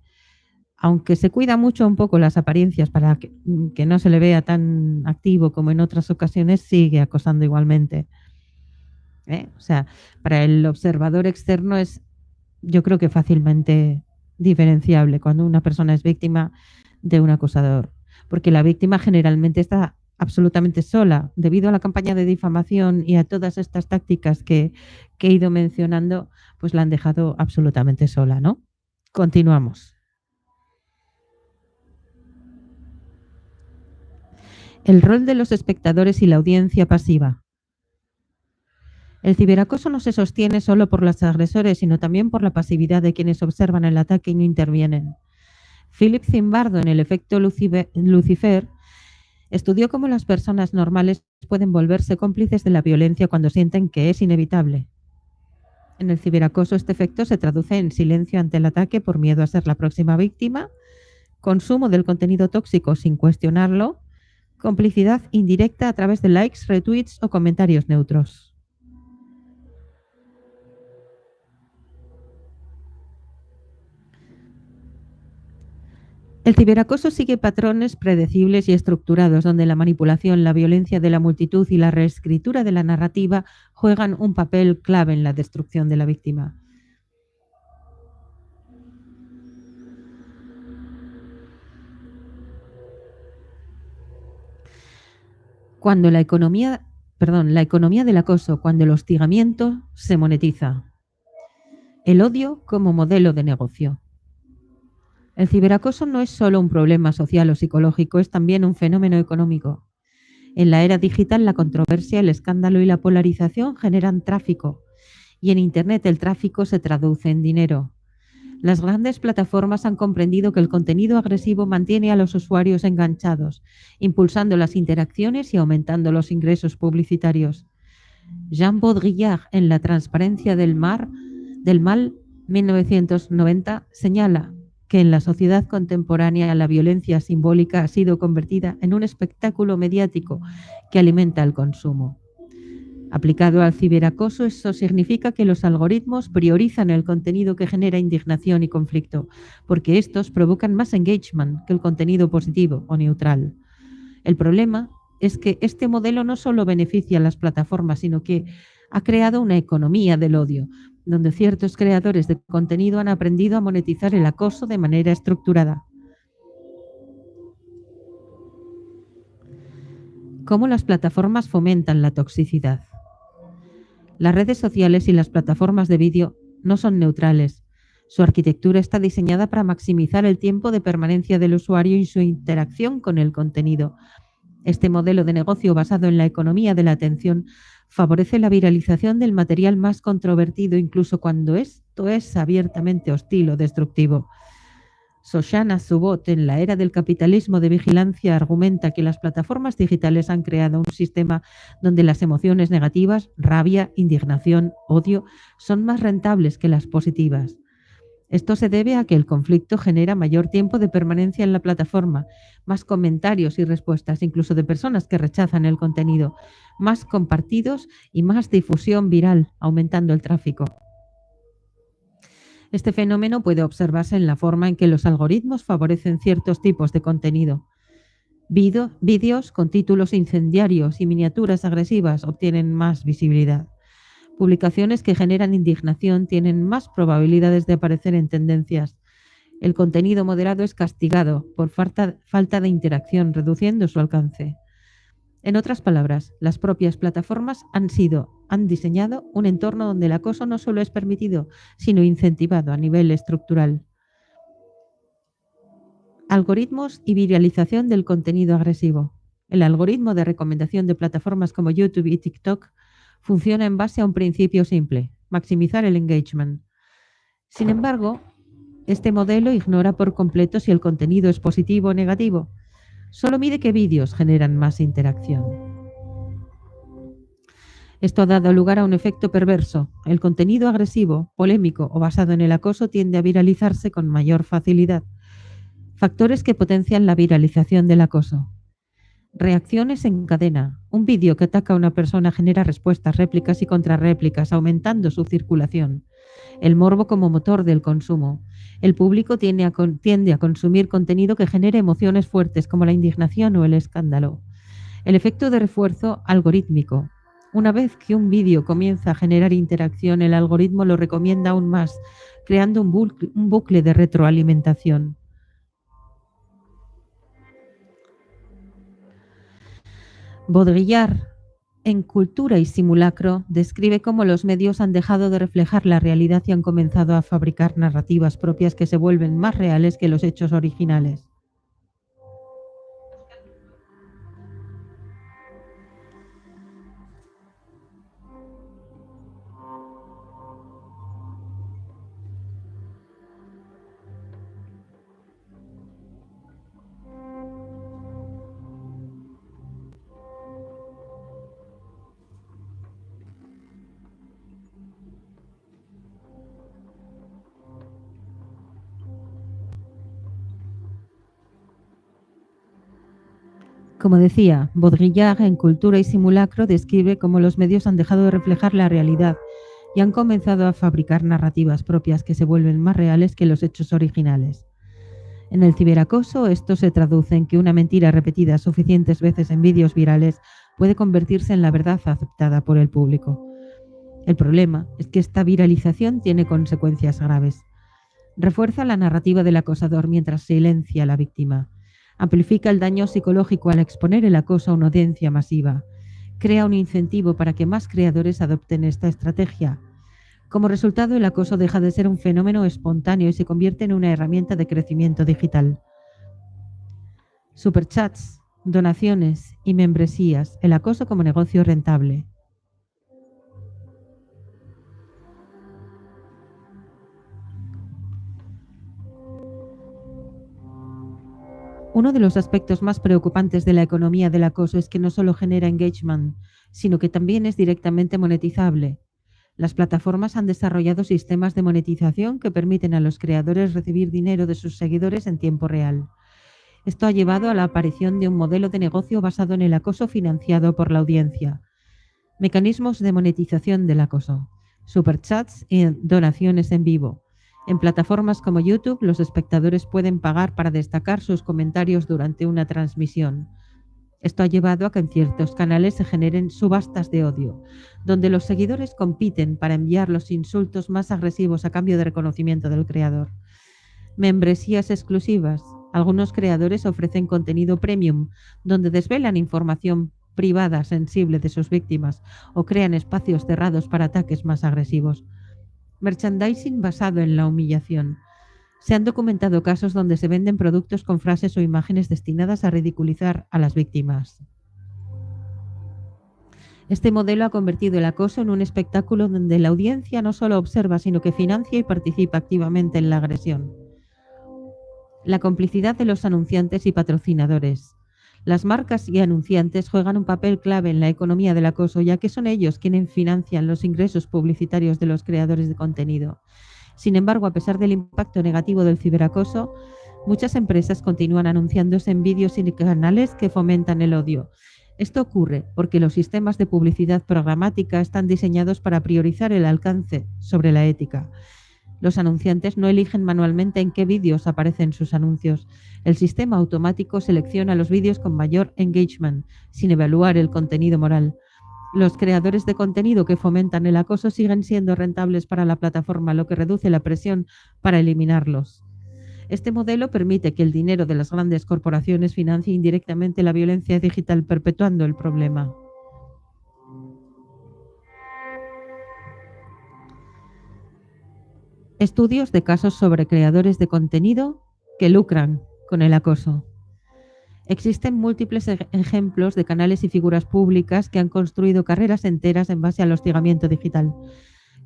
Aunque se cuida mucho un poco las apariencias para que no se le vea tan activo como en otras ocasiones, sigue acosando igualmente. O sea, para el observador externo es, yo creo que fácilmente diferenciable cuando una persona es víctima de un acosador, porque la víctima generalmente está absolutamente sola debido a la campaña de difamación y a todas estas tácticas que he ido mencionando, pues la han dejado absolutamente sola, ¿no? Continuamos. El rol de los espectadores y la audiencia pasiva. El ciberacoso no se sostiene solo por los agresores, sino también por la pasividad de quienes observan el ataque y no intervienen. Philip Zimbardo, en el efecto Lucifer, estudió cómo las personas normales pueden volverse cómplices de la violencia cuando sienten que es inevitable. En el ciberacoso este efecto se traduce en silencio ante el ataque por miedo a ser la próxima víctima, consumo del contenido tóxico sin cuestionarlo, complicidad indirecta a través de likes, retweets o comentarios neutros. El ciberacoso sigue patrones predecibles y estructurados donde la manipulación, la violencia de la multitud y la reescritura de la narrativa juegan un papel clave en la destrucción de la víctima. Cuando la economía del acoso, cuando el hostigamiento se monetiza. El odio como modelo de negocio. El ciberacoso no es solo un problema social o psicológico, es también un fenómeno económico. En la era digital, la controversia, el escándalo y la polarización generan tráfico, y en Internet el tráfico se traduce en dinero. Las grandes plataformas han comprendido que el contenido agresivo mantiene a los usuarios enganchados, impulsando las interacciones y aumentando los ingresos publicitarios. Jean Baudrillard, en La transparencia del mal, 1990, señala que en la sociedad contemporánea la violencia simbólica ha sido convertida en un espectáculo mediático que alimenta el consumo. Aplicado al ciberacoso, eso significa que los algoritmos priorizan el contenido que genera indignación y conflicto, porque estos provocan más engagement que el contenido positivo o neutral. El problema es que este modelo no solo beneficia a las plataformas, sino que ha creado una economía del odio, donde ciertos creadores de contenido han aprendido a monetizar el acoso de manera estructurada. ¿Cómo las plataformas fomentan la toxicidad? Las redes sociales y las plataformas de vídeo no son neutrales. Su arquitectura está diseñada para maximizar el tiempo de permanencia del usuario y su interacción con el contenido. Este modelo de negocio basado en la economía de la atención favorece la viralización del material más controvertido, incluso cuando esto es abiertamente hostil o destructivo. Shoshana Zuboff, en La era del capitalismo de vigilancia, argumenta que las plataformas digitales han creado un sistema donde las emociones negativas, rabia, indignación, odio, son más rentables que las positivas. Esto se debe a que el conflicto genera mayor tiempo de permanencia en la plataforma, más comentarios y respuestas, incluso de personas que rechazan el contenido, más compartidos y más difusión viral, aumentando el tráfico. Este fenómeno puede observarse en la forma en que los algoritmos favorecen ciertos tipos de contenido. Vídeos con títulos incendiarios y miniaturas agresivas obtienen más visibilidad. Publicaciones que generan indignación tienen más probabilidades de aparecer en tendencias. El contenido moderado es castigado por falta de interacción, reduciendo su alcance. En otras palabras, las propias plataformas han diseñado un entorno donde el acoso no solo es permitido, sino incentivado a nivel estructural. Algoritmos y viralización del contenido agresivo. El algoritmo de recomendación de plataformas como YouTube y TikTok funciona en base a un principio simple: maximizar el engagement. Sin embargo, este modelo ignora por completo si el contenido es positivo o negativo. Solo mide qué vídeos generan más interacción. Esto ha dado lugar a un efecto perverso. El contenido agresivo, polémico o basado en el acoso tiende a viralizarse con mayor facilidad. Factores que potencian la viralización del acoso. Reacciones en cadena. Un vídeo que ataca a una persona genera respuestas, réplicas y contrarréplicas, aumentando su circulación. El morbo como motor del consumo. El público tiende a consumir contenido que genere emociones fuertes como la indignación o el escándalo. El efecto de refuerzo algorítmico. Una vez que un vídeo comienza a generar interacción, el algoritmo lo recomienda aún más, creando un bucle de retroalimentación. Baudrillard, en Cultura y Simulacro, describe cómo los medios han dejado de reflejar la realidad y han comenzado a fabricar narrativas propias que se vuelven más reales que los hechos originales. Como decía, Baudrillard en Cultura y Simulacro describe cómo los medios han dejado de reflejar la realidad y han comenzado a fabricar narrativas propias que se vuelven más reales que los hechos originales. En el ciberacoso, esto se traduce en que una mentira repetida suficientes veces en vídeos virales puede convertirse en la verdad aceptada por el público. El problema es que esta viralización tiene consecuencias graves. Refuerza la narrativa del acosador mientras silencia a la víctima. Amplifica el daño psicológico al exponer el acoso a una audiencia masiva. Crea un incentivo para que más creadores adopten esta estrategia. Como resultado, el acoso deja de ser un fenómeno espontáneo y se convierte en una herramienta de crecimiento digital. Superchats donaciones y membresías, el acoso como negocio rentable. Uno de los aspectos más preocupantes de la economía del acoso es que no solo genera engagement, sino que también es directamente monetizable. Las plataformas han desarrollado sistemas de monetización que permiten a los creadores recibir dinero de sus seguidores en tiempo real. Esto ha llevado a la aparición de un modelo de negocio basado en el acoso financiado por la audiencia. Mecanismos de monetización del acoso, superchats y donaciones en vivo. En plataformas como YouTube, los espectadores pueden pagar para destacar sus comentarios durante una transmisión. Esto ha llevado a que en ciertos canales se generen subastas de odio, donde los seguidores compiten para enviar los insultos más agresivos a cambio de reconocimiento del creador. Membresías exclusivas. Algunos creadores ofrecen contenido premium, donde desvelan información privada sensible de sus víctimas o crean espacios cerrados para ataques más agresivos. Merchandising basado en la humillación. Se han documentado casos donde se venden productos con frases o imágenes destinadas a ridiculizar a las víctimas. Este modelo ha convertido el acoso en un espectáculo donde la audiencia no solo observa, sino que financia y participa activamente en la agresión. La complicidad de los anunciantes y patrocinadores. Las marcas y anunciantes juegan un papel clave en la economía del acoso, ya que son ellos quienes financian los ingresos publicitarios de los creadores de contenido. Sin embargo, a pesar del impacto negativo del ciberacoso, muchas empresas continúan anunciándose en vídeos y canales que fomentan el odio. Esto ocurre porque los sistemas de publicidad programática están diseñados para priorizar el alcance sobre la ética. Los anunciantes no eligen manualmente en qué vídeos aparecen sus anuncios. El sistema automático selecciona los vídeos con mayor engagement, sin evaluar el contenido moral. Los creadores de contenido que fomentan el acoso siguen siendo rentables para la plataforma, lo que reduce la presión para eliminarlos. Este modelo permite que el dinero de las grandes corporaciones financie indirectamente la violencia digital, perpetuando el problema. Estudios de casos sobre creadores de contenido que lucran con el acoso. Existen múltiples ejemplos de canales y figuras públicas que han construido carreras enteras en base al hostigamiento digital.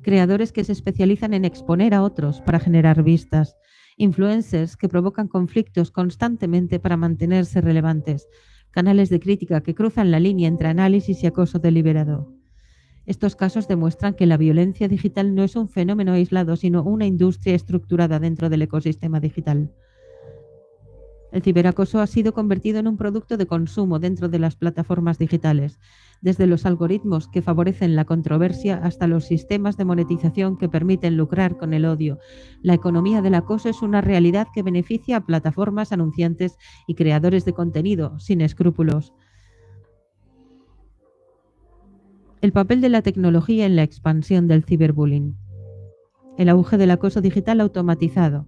Creadores que se especializan en exponer a otros para generar vistas. Influencers que provocan conflictos constantemente para mantenerse relevantes. Canales de crítica que cruzan la línea entre análisis y acoso deliberado. Estos casos demuestran que la violencia digital no es un fenómeno aislado, sino una industria estructurada dentro del ecosistema digital. El ciberacoso ha sido convertido en un producto de consumo dentro de las plataformas digitales, desde los algoritmos que favorecen la controversia hasta los sistemas de monetización que permiten lucrar con el odio. La economía del acoso es una realidad que beneficia a plataformas, anunciantes y creadores de contenido sin escrúpulos. El papel de la tecnología en la expansión del ciberbullying. El auge del acoso digital automatizado.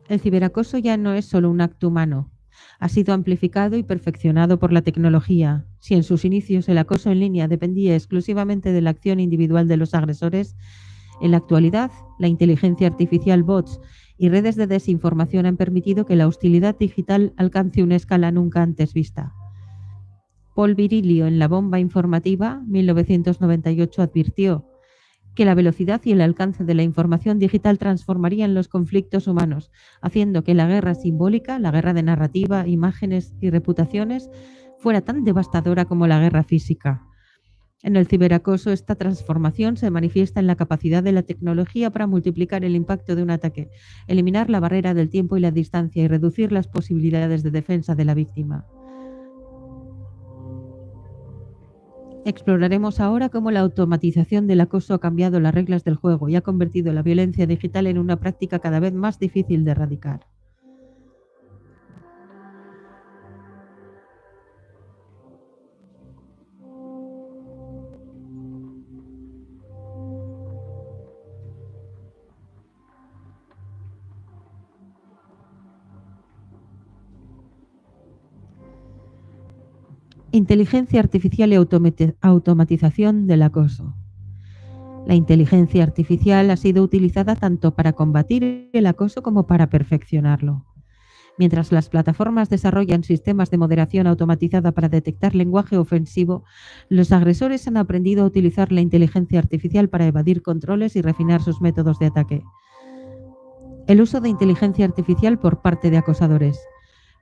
El ciberacoso ya no es solo un acto humano. Ha sido amplificado y perfeccionado por la tecnología. Si en sus inicios el acoso en línea dependía exclusivamente de la acción individual de los agresores, en la actualidad la inteligencia artificial, bots y redes de desinformación han permitido que la hostilidad digital alcance una escala nunca antes vista. Paul Virilio, en La bomba informativa, 1998, advirtió que la velocidad y el alcance de la información digital transformarían los conflictos humanos, haciendo que la guerra simbólica, la guerra de narrativa, imágenes y reputaciones, fuera tan devastadora como la guerra física. En el ciberacoso, esta transformación se manifiesta en la capacidad de la tecnología para multiplicar el impacto de un ataque, eliminar la barrera del tiempo y la distancia y reducir las posibilidades de defensa de la víctima. Exploraremos ahora cómo la automatización del acoso ha cambiado las reglas del juego y ha convertido la violencia digital en una práctica cada vez más difícil de erradicar. Inteligencia artificial y automatización del acoso. La inteligencia artificial ha sido utilizada tanto para combatir el acoso como para perfeccionarlo. Mientras las plataformas desarrollan sistemas de moderación automatizada para detectar lenguaje ofensivo, los agresores han aprendido a utilizar la inteligencia artificial para evadir controles y refinar sus métodos de ataque. El uso de inteligencia artificial por parte de acosadores.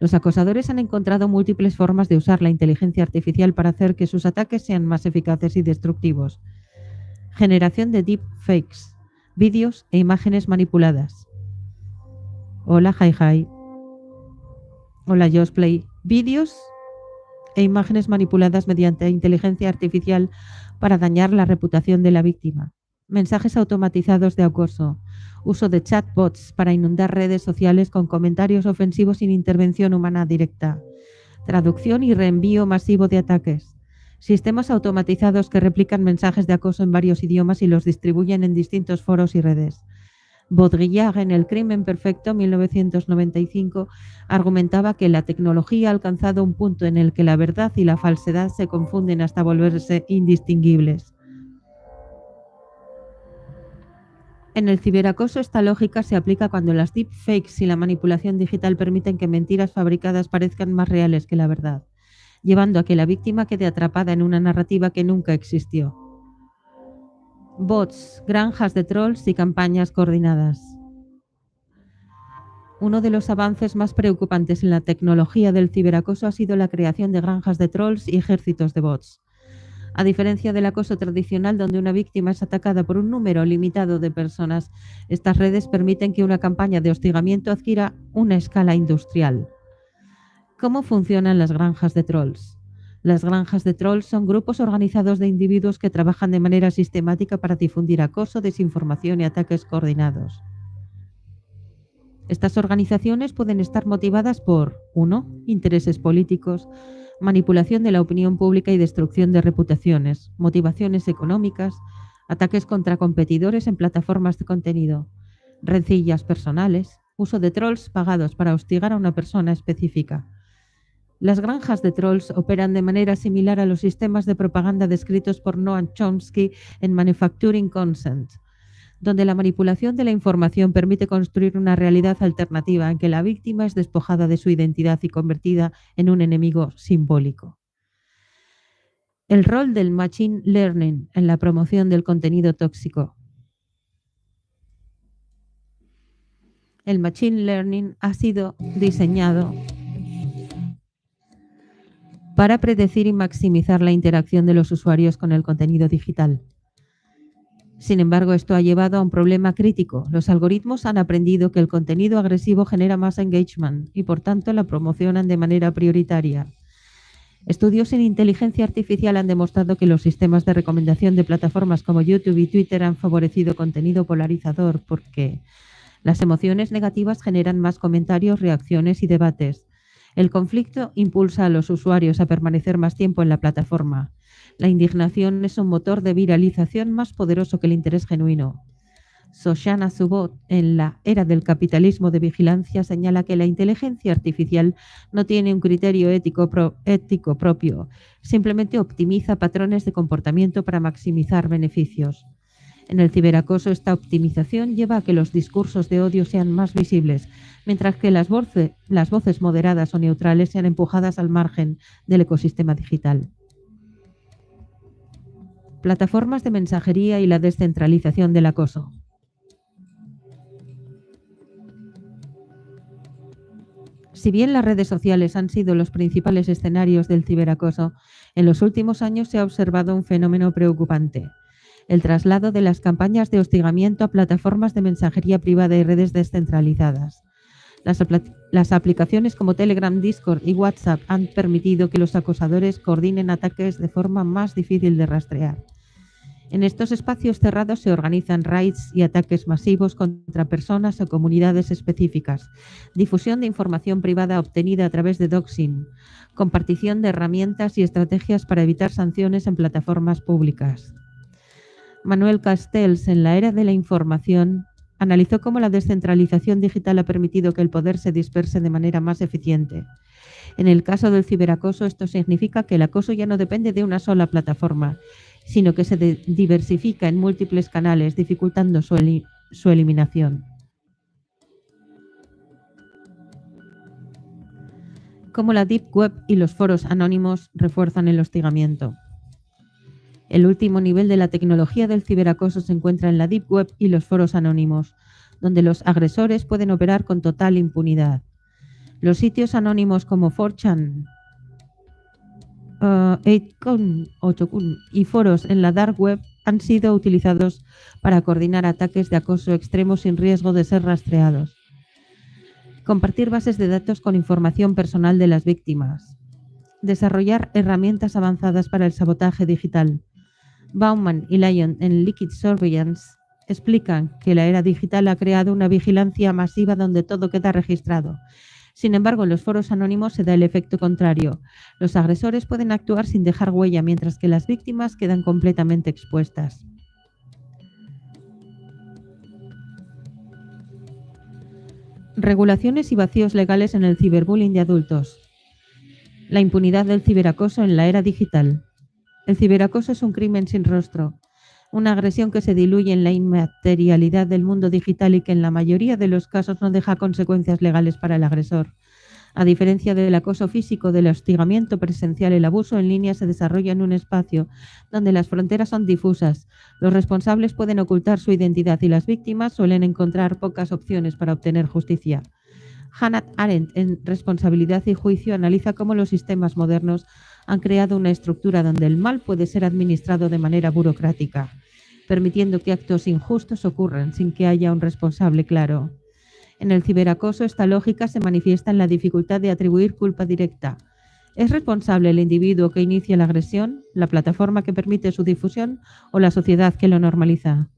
Los acosadores han encontrado múltiples formas de usar la inteligencia artificial para hacer que sus ataques sean más eficaces y destructivos. Generación de deepfakes, vídeos e imágenes manipuladas. Hola, hi. Hola, Josplay. Vídeos e imágenes manipuladas mediante inteligencia artificial para dañar la reputación de la víctima. Mensajes automatizados de acoso. Uso de chatbots para inundar redes sociales con comentarios ofensivos sin intervención humana directa. Traducción y reenvío masivo de ataques. Sistemas automatizados que replican mensajes de acoso en varios idiomas y los distribuyen en distintos foros y redes. Baudrillard, en El crimen perfecto, 1995, argumentaba que la tecnología ha alcanzado un punto en el que la verdad y la falsedad se confunden hasta volverse indistinguibles. En el ciberacoso esta lógica se aplica cuando las deepfakes y la manipulación digital permiten que mentiras fabricadas parezcan más reales que la verdad, llevando a que la víctima quede atrapada en una narrativa que nunca existió. Bots, granjas de trolls y campañas coordinadas. Uno de los avances más preocupantes en la tecnología del ciberacoso ha sido la creación de granjas de trolls y ejércitos de bots. A diferencia del acoso tradicional, donde una víctima es atacada por un número limitado de personas, estas redes permiten que una campaña de hostigamiento adquiera una escala industrial. ¿Cómo funcionan las granjas de trolls? Las granjas de trolls son grupos organizados de individuos que trabajan de manera sistemática para difundir acoso, desinformación y ataques coordinados. Estas organizaciones pueden estar motivadas por 1. Intereses políticos, manipulación de la opinión pública y destrucción de reputaciones, motivaciones económicas, ataques contra competidores en plataformas de contenido, rencillas personales, uso de trolls pagados para hostigar a una persona específica. Las granjas de trolls operan de manera similar a los sistemas de propaganda descritos por Noam Chomsky en Manufacturing Consent, donde la manipulación de la información permite construir una realidad alternativa en que la víctima es despojada de su identidad y convertida en un enemigo simbólico. El rol del Machine Learning en la promoción del contenido tóxico. El Machine Learning ha sido diseñado para predecir y maximizar la interacción de los usuarios con el contenido digital. Sin embargo, esto ha llevado a un problema crítico. Los algoritmos han aprendido que el contenido agresivo genera más engagement y, por tanto, la promocionan de manera prioritaria. Estudios en inteligencia artificial han demostrado que los sistemas de recomendación de plataformas como YouTube y Twitter han favorecido contenido polarizador porque las emociones negativas generan más comentarios, reacciones y debates. El conflicto impulsa a los usuarios a permanecer más tiempo en la plataforma. La indignación es un motor de viralización más poderoso que el interés genuino. Shoshana Zuboff, en La era del capitalismo de vigilancia, señala que la inteligencia artificial no tiene un criterio ético propio, simplemente optimiza patrones de comportamiento para maximizar beneficios. En el ciberacoso, esta optimización lleva a que los discursos de odio sean más visibles, mientras que las voces moderadas o neutrales sean empujadas al margen del ecosistema digital. Plataformas de mensajería y la descentralización del acoso. Si bien las redes sociales han sido los principales escenarios del ciberacoso, en los últimos años se ha observado un fenómeno preocupante: el traslado de las campañas de hostigamiento a plataformas de mensajería privada y redes descentralizadas. Las aplicaciones como Telegram, Discord y WhatsApp han permitido que los acosadores coordinen ataques de forma más difícil de rastrear. En estos espacios cerrados se organizan raids y ataques masivos contra personas o comunidades específicas, difusión de información privada obtenida a través de doxing, compartición de herramientas y estrategias para evitar sanciones en plataformas públicas. Manuel Castells, en La era de la información, analizó cómo la descentralización digital ha permitido que el poder se disperse de manera más eficiente. En el caso del ciberacoso, esto significa que el acoso ya no depende de una sola plataforma, sino que se diversifica en múltiples canales, dificultando su eliminación. cómo la Deep Web y los foros anónimos refuerzan el hostigamiento. El último nivel de la tecnología del ciberacoso se encuentra en la Deep Web y los foros anónimos, donde los agresores pueden operar con total impunidad. Los sitios anónimos como 4chan, 8kun y foros en la Dark Web han sido utilizados para coordinar ataques de acoso extremo sin riesgo de ser rastreados. Compartir bases de datos con información personal de las víctimas. Desarrollar herramientas avanzadas para el sabotaje digital. Bauman y Lyon en Liquid Surveillance explican que la era digital ha creado una vigilancia masiva donde todo queda registrado. Sin embargo, en los foros anónimos se da el efecto contrario. Los agresores pueden actuar sin dejar huella, mientras que las víctimas quedan completamente expuestas. Regulaciones y vacíos legales en el ciberbullying de adultos. La impunidad del ciberacoso en la era digital. El ciberacoso es un crimen sin rostro, una agresión que se diluye en la inmaterialidad del mundo digital y que en la mayoría de los casos no deja consecuencias legales para el agresor. A diferencia del acoso físico, del hostigamiento presencial, el abuso en línea se desarrolla en un espacio donde las fronteras son difusas. Los responsables pueden ocultar su identidad y las víctimas suelen encontrar pocas opciones para obtener justicia. Hannah Arendt, en Responsabilidad y Juicio, analiza cómo los sistemas modernos han creado una estructura donde el mal puede ser administrado de manera burocrática, permitiendo que actos injustos ocurran sin que haya un responsable claro. En el ciberacoso, esta lógica se manifiesta en la dificultad de atribuir culpa directa. ¿Es responsable el individuo que inicia la agresión, la plataforma que permite su difusión o la sociedad que lo normaliza?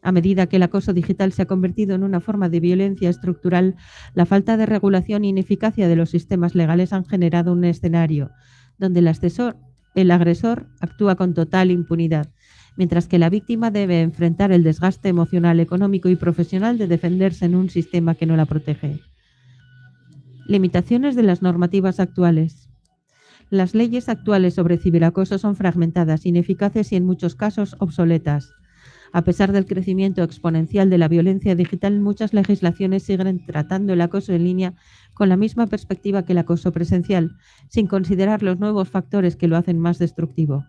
A medida que el acoso digital se ha convertido en una forma de violencia estructural, la falta de regulación e ineficacia de los sistemas legales han generado un escenario donde el agresor actúa con total impunidad, mientras que la víctima debe enfrentar el desgaste emocional, económico y profesional de defenderse en un sistema que no la protege. Limitaciones de las normativas actuales. Las leyes actuales sobre ciberacoso son fragmentadas, ineficaces y en muchos casos obsoletas. A pesar del crecimiento exponencial de la violencia digital, muchas legislaciones siguen tratando el acoso en línea con la misma perspectiva que el acoso presencial, sin considerar los nuevos factores que lo hacen más destructivo.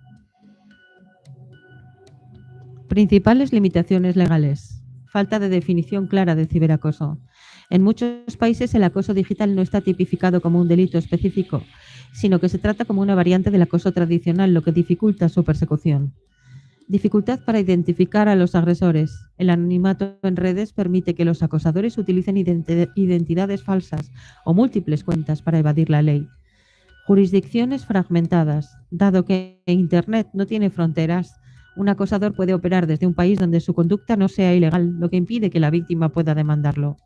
Principales limitaciones legales. Falta de definición clara de ciberacoso. En muchos países el acoso digital no está tipificado como un delito específico, sino que se trata como una variante del acoso tradicional, lo que dificulta su persecución. Dificultad para identificar a los agresores. El anonimato en redes permite que los acosadores utilicen identidades falsas o múltiples cuentas para evadir la ley. Jurisdicciones fragmentadas. Dado que Internet no tiene fronteras, un acosador puede operar desde un país donde su conducta no sea ilegal, lo que impide que la víctima pueda demandarlo.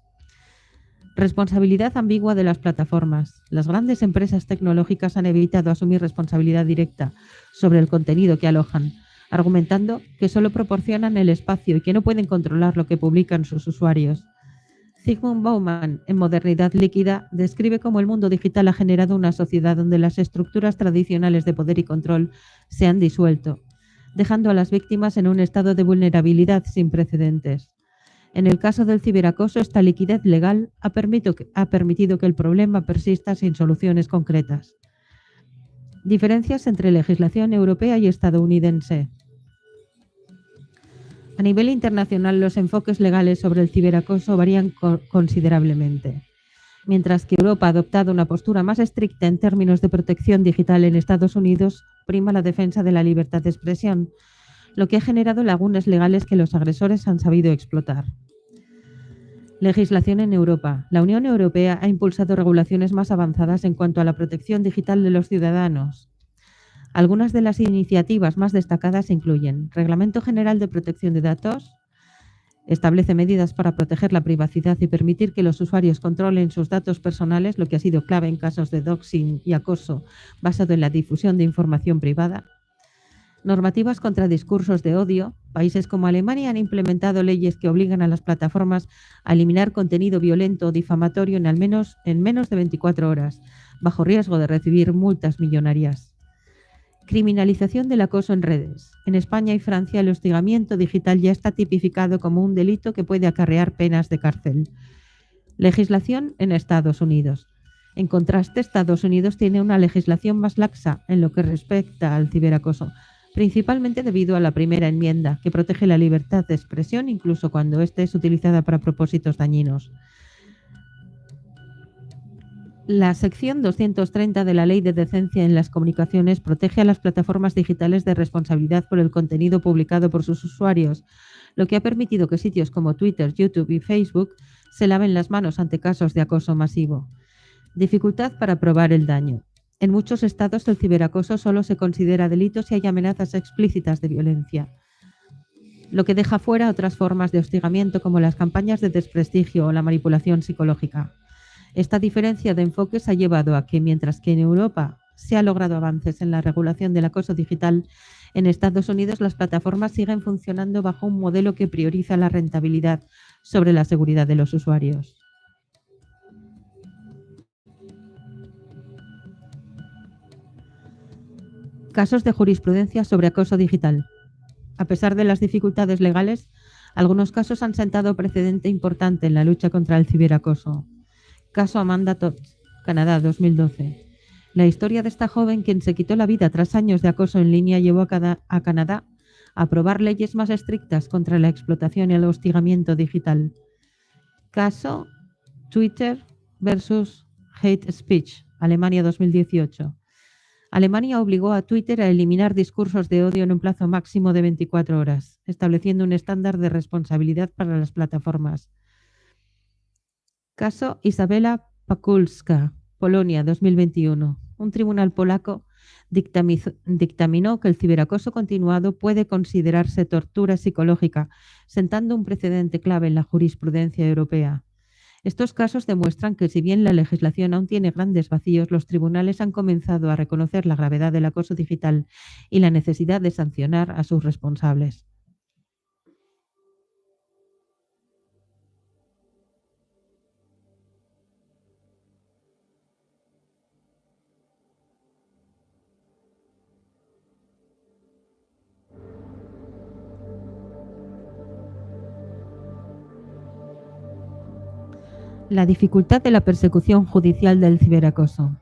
Responsabilidad ambigua de las plataformas. Las grandes empresas tecnológicas han evitado asumir responsabilidad directa sobre el contenido que alojan, argumentando que solo proporcionan el espacio y que no pueden controlar lo que publican sus usuarios. Zygmunt Bauman, en Modernidad líquida, describe cómo el mundo digital ha generado una sociedad donde las estructuras tradicionales de poder y control se han disuelto, dejando a las víctimas en un estado de vulnerabilidad sin precedentes. En el caso del ciberacoso, esta liquidez legal ha permitido que el problema persista sin soluciones concretas. Diferencias entre legislación europea y estadounidense. A nivel internacional, los enfoques legales sobre el ciberacoso varían considerablemente. Mientras que Europa ha adoptado una postura más estricta en términos de protección digital, en Estados Unidos prima la defensa de la libertad de expresión, lo que ha generado lagunas legales que los agresores han sabido explotar. Legislación en Europa. La Unión Europea ha impulsado regulaciones más avanzadas en cuanto a la protección digital de los ciudadanos. Algunas de las iniciativas más destacadas incluyen Reglamento General de Protección de Datos, establece medidas para proteger la privacidad y permitir que los usuarios controlen sus datos personales, lo que ha sido clave en casos de doxing y acoso basado en la difusión de información privada. Normativas contra discursos de odio. Países como Alemania han implementado leyes que obligan a las plataformas a eliminar contenido violento o difamatorio en menos de 24 horas, bajo riesgo de recibir multas millonarias. Criminalización del acoso en redes. En España y Francia el hostigamiento digital ya está tipificado como un delito que puede acarrear penas de cárcel. Legislación en Estados Unidos. En contraste, Estados Unidos tiene una legislación más laxa en lo que respecta al ciberacoso, principalmente debido a la primera enmienda, que protege la libertad de expresión incluso cuando ésta es utilizada para propósitos dañinos. La sección 230 de la Ley de Decencia en las Comunicaciones protege a las plataformas digitales de responsabilidad por el contenido publicado por sus usuarios, lo que ha permitido que sitios como Twitter, YouTube y Facebook se laven las manos ante casos de acoso masivo. Dificultad para probar el daño. En muchos estados el ciberacoso solo se considera delito si hay amenazas explícitas de violencia, lo que deja fuera otras formas de hostigamiento como las campañas de desprestigio o la manipulación psicológica. Esta diferencia de enfoques ha llevado a que, mientras que en Europa se han logrado avances en la regulación del acoso digital, en Estados Unidos las plataformas siguen funcionando bajo un modelo que prioriza la rentabilidad sobre la seguridad de los usuarios. Casos de jurisprudencia sobre acoso digital. A pesar de las dificultades legales, algunos casos han sentado precedente importante en la lucha contra el ciberacoso. Caso Amanda Todd, Canadá, 2012. La historia de esta joven, quien se quitó la vida tras años de acoso en línea, llevó a Canadá a aprobar leyes más estrictas contra la explotación y el hostigamiento digital. Caso Twitter versus Hate Speech, Alemania, 2018. Alemania obligó a Twitter a eliminar discursos de odio en un plazo máximo de 24 horas, estableciendo un estándar de responsabilidad para las plataformas. Caso Isabela Pakulska, Polonia, 2021. Un tribunal polaco dictaminó que el ciberacoso continuado puede considerarse tortura psicológica, sentando un precedente clave en la jurisprudencia europea. Estos casos demuestran que, si bien la legislación aún tiene grandes vacíos, los tribunales han comenzado a reconocer la gravedad del acoso digital y la necesidad de sancionar a sus responsables. La dificultad de la persecución judicial del ciberacoso.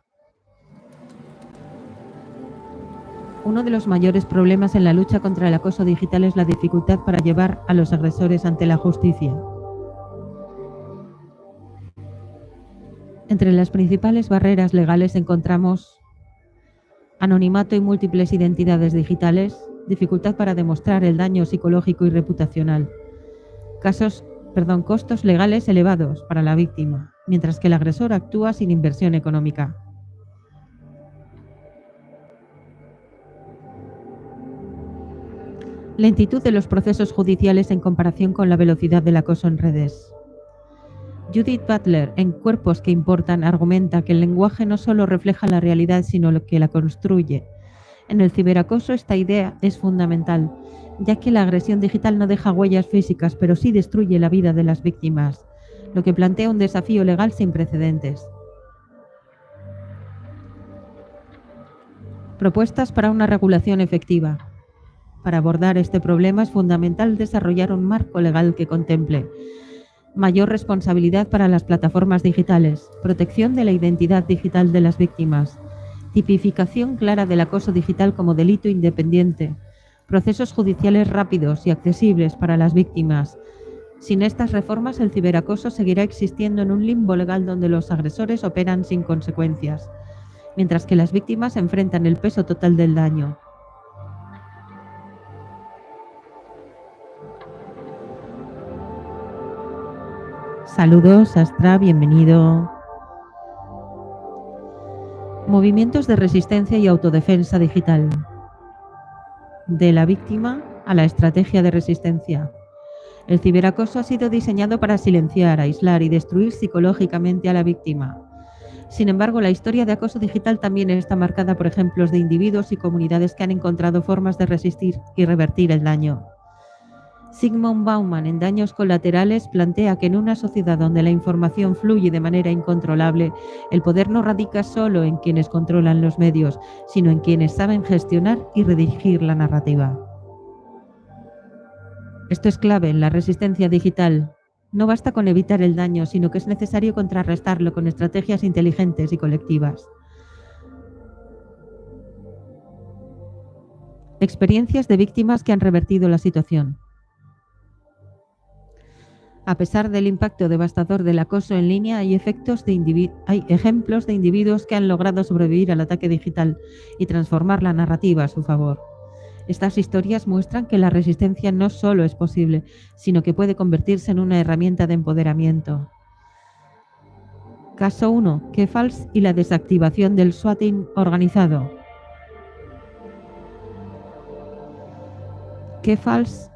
Uno de los mayores problemas en la lucha contra el acoso digital es la dificultad para llevar a los agresores ante la justicia. Entre las principales barreras legales encontramos anonimato y múltiples identidades digitales, dificultad para demostrar el daño psicológico y reputacional, costos legales elevados para la víctima, mientras que el agresor actúa sin inversión económica. Lentitud de los procesos judiciales en comparación con la velocidad del acoso en redes. Judith Butler, en Cuerpos que Importan, argumenta que el lenguaje no solo refleja la realidad, sino lo que la construye. En el ciberacoso esta idea es fundamental, ya que la agresión digital no deja huellas físicas, pero sí destruye la vida de las víctimas, lo que plantea un desafío legal sin precedentes. Propuestas para una regulación efectiva. Para abordar este problema es fundamental desarrollar un marco legal que contemple mayor responsabilidad para las plataformas digitales, protección de la identidad digital de las víctimas, tipificación clara del acoso digital como delito independiente, procesos judiciales rápidos y accesibles para las víctimas. Sin estas reformas, el ciberacoso seguirá existiendo en un limbo legal donde los agresores operan sin consecuencias, mientras que las víctimas enfrentan el peso total del daño. Saludos, Astra, bienvenido. Movimientos de resistencia y autodefensa digital. De la víctima a la estrategia de resistencia. El ciberacoso ha sido diseñado para silenciar, aislar y destruir psicológicamente a la víctima. Sin embargo, la historia de acoso digital también está marcada por ejemplos de individuos y comunidades que han encontrado formas de resistir y revertir el daño. Zygmunt Bauman, en Daños colaterales, plantea que en una sociedad donde la información fluye de manera incontrolable, el poder no radica solo en quienes controlan los medios, sino en quienes saben gestionar y redirigir la narrativa. Esto es clave en la resistencia digital. No basta con evitar el daño, sino que es necesario contrarrestarlo con estrategias inteligentes y colectivas. Experiencias de víctimas que han revertido la situación. A pesar del impacto devastador del acoso en línea, hay ejemplos de individuos que han logrado sobrevivir al ataque digital y transformar la narrativa a su favor. Estas historias muestran que la resistencia no solo es posible, sino que puede convertirse en una herramienta de empoderamiento. Caso 1. Kefals y la desactivación del swatting organizado. Kefals,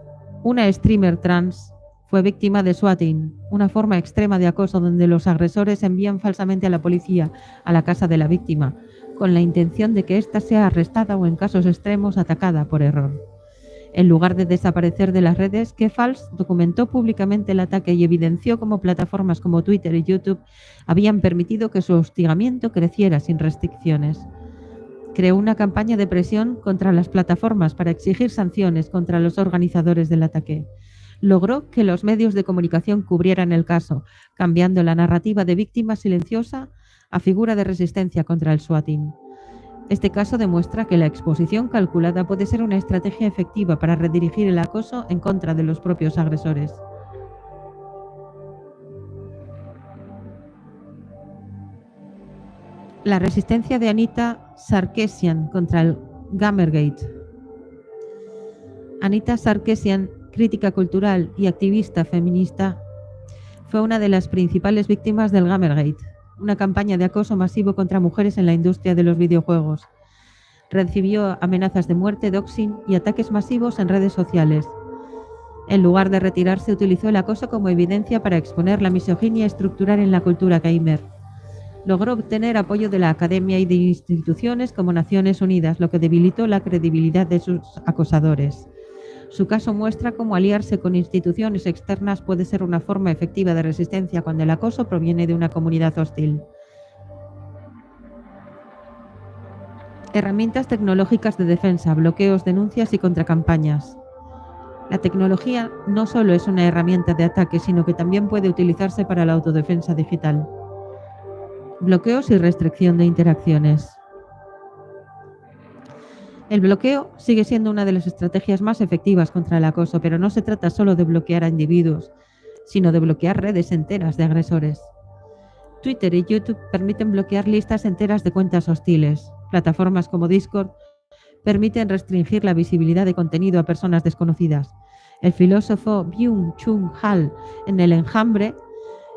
una streamer trans, fue víctima de swatting, una forma extrema de acoso donde los agresores envían falsamente a la policía a la casa de la víctima, con la intención de que ésta sea arrestada o en casos extremos atacada por error. En lugar de desaparecer de las redes, Kefals documentó públicamente el ataque y evidenció cómo plataformas como Twitter y YouTube habían permitido que su hostigamiento creciera sin restricciones. Creó una campaña de presión contra las plataformas para exigir sanciones contra los organizadores del ataque. Logró que los medios de comunicación cubrieran el caso, cambiando la narrativa de víctima silenciosa a figura de resistencia contra el swatting. Este caso demuestra que la exposición calculada puede ser una estrategia efectiva para redirigir el acoso en contra de los propios agresores. La resistencia de Anita Sarkeesian contra el Gamergate. Anita Sarkeesian, crítica cultural y activista feminista, fue una de las principales víctimas del Gamergate, una campaña de acoso masivo contra mujeres en la industria de los videojuegos. Recibió amenazas de muerte, doxing y ataques masivos en redes sociales. En lugar de retirarse, utilizó el acoso como evidencia para exponer la misoginia estructural en la cultura gamer. Logró obtener apoyo de la academia y de instituciones como Naciones Unidas, lo que debilitó la credibilidad de sus acosadores. Su caso muestra cómo aliarse con instituciones externas puede ser una forma efectiva de resistencia cuando el acoso proviene de una comunidad hostil. Herramientas tecnológicas de defensa, bloqueos, denuncias y contracampañas. La tecnología no solo es una herramienta de ataque, sino que también puede utilizarse para la autodefensa digital. Bloqueos y restricción de interacciones. El bloqueo sigue siendo una de las estrategias más efectivas contra el acoso, pero no se trata solo de bloquear a individuos, sino de bloquear redes enteras de agresores. Twitter y YouTube permiten bloquear listas enteras de cuentas hostiles. Plataformas como Discord permiten restringir la visibilidad de contenido a personas desconocidas. El filósofo Byung-Chul Han, en El Enjambre,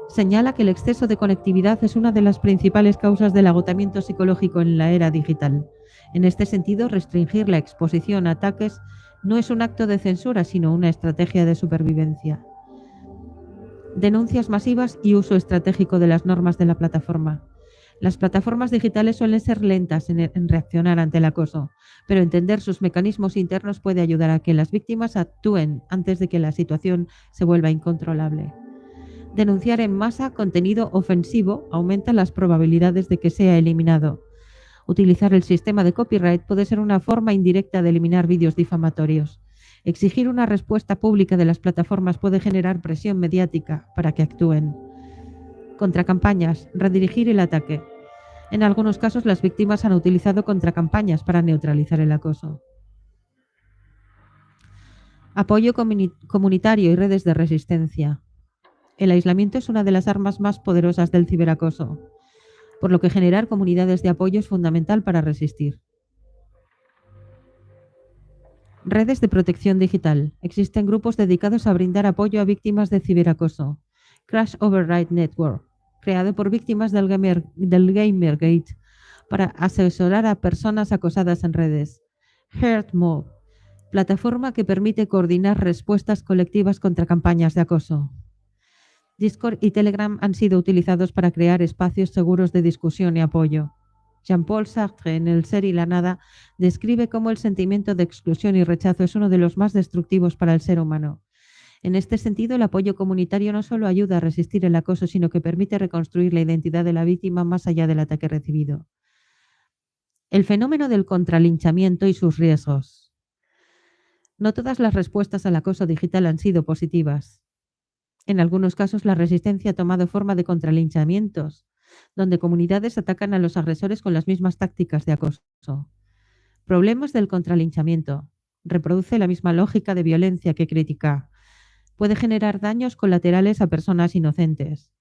señala que el exceso de conectividad es una de las principales causas del agotamiento psicológico en la era digital. En este sentido, restringir la exposición a ataques no es un acto de censura, sino una estrategia de supervivencia. Denuncias masivas y uso estratégico de las normas de la plataforma. Las plataformas digitales suelen ser lentas en reaccionar ante el acoso, pero entender sus mecanismos internos puede ayudar a que las víctimas actúen antes de que la situación se vuelva incontrolable. Denunciar en masa contenido ofensivo aumenta las probabilidades de que sea eliminado. Utilizar el sistema de copyright puede ser una forma indirecta de eliminar vídeos difamatorios. Exigir una respuesta pública de las plataformas puede generar presión mediática para que actúen. Contracampañas, redirigir el ataque. En algunos casos, las víctimas han utilizado contracampañas para neutralizar el acoso. Apoyo comunitario y redes de resistencia. El aislamiento es una de las armas más poderosas del ciberacoso, por lo que generar comunidades de apoyo es fundamental para resistir. Redes de protección digital. Existen grupos dedicados a brindar apoyo a víctimas de ciberacoso. Crash Override Network, creado por víctimas del Gamergate para asesorar a personas acosadas en redes. HeartMob, plataforma que permite coordinar respuestas colectivas contra campañas de acoso. Discord y Telegram han sido utilizados para crear espacios seguros de discusión y apoyo. Jean-Paul Sartre, en El ser y la nada, describe cómo el sentimiento de exclusión y rechazo es uno de los más destructivos para el ser humano. En este sentido, el apoyo comunitario no solo ayuda a resistir el acoso, sino que permite reconstruir la identidad de la víctima más allá del ataque recibido. El fenómeno del contralinchamiento y sus riesgos. No todas las respuestas al acoso digital han sido positivas. En algunos casos, la resistencia ha tomado forma de contralinchamientos, donde comunidades atacan a los agresores con las mismas tácticas de acoso. Problemas del contralinchamiento. Reproduce la misma lógica de violencia que critica. Puede generar daños colaterales a personas inocentes.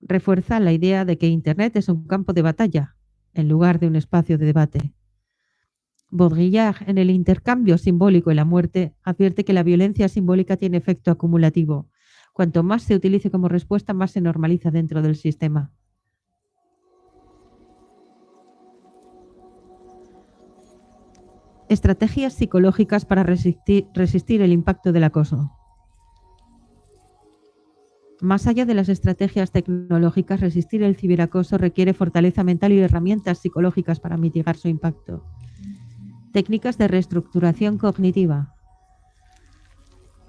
Refuerza la idea de que Internet es un campo de batalla, en lugar de un espacio de debate. Baudrillard, en El intercambio simbólico y la muerte, advierte que la violencia simbólica tiene efecto acumulativo. Cuanto más se utilice como respuesta, más se normaliza dentro del sistema. Estrategias psicológicas para resistir el impacto del acoso. Más allá de las estrategias tecnológicas, resistir el ciberacoso requiere fortaleza mental y herramientas psicológicas para mitigar su impacto. Técnicas de reestructuración cognitiva.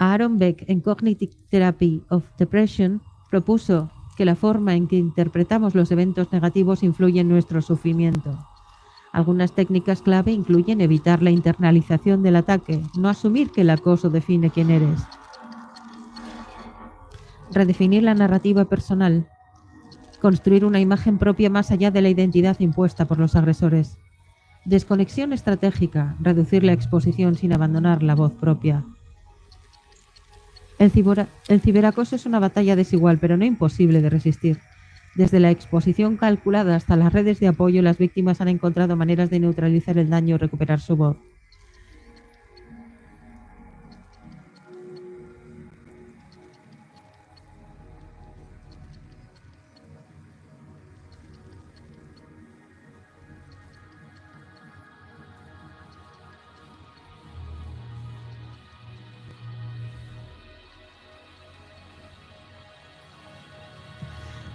Aaron Beck, en Cognitive Therapy of Depression, propuso que la forma en que interpretamos los eventos negativos influye en nuestro sufrimiento. Algunas técnicas clave incluyen evitar la internalización del ataque, no asumir que el acoso define quién eres. Redefinir la narrativa personal. Construir una imagen propia más allá de la identidad impuesta por los agresores. Desconexión estratégica. Reducir la exposición sin abandonar la voz propia. El ciberacoso es una batalla desigual, pero no imposible de resistir. Desde la exposición calculada hasta las redes de apoyo, las víctimas han encontrado maneras de neutralizar el daño y recuperar su voz.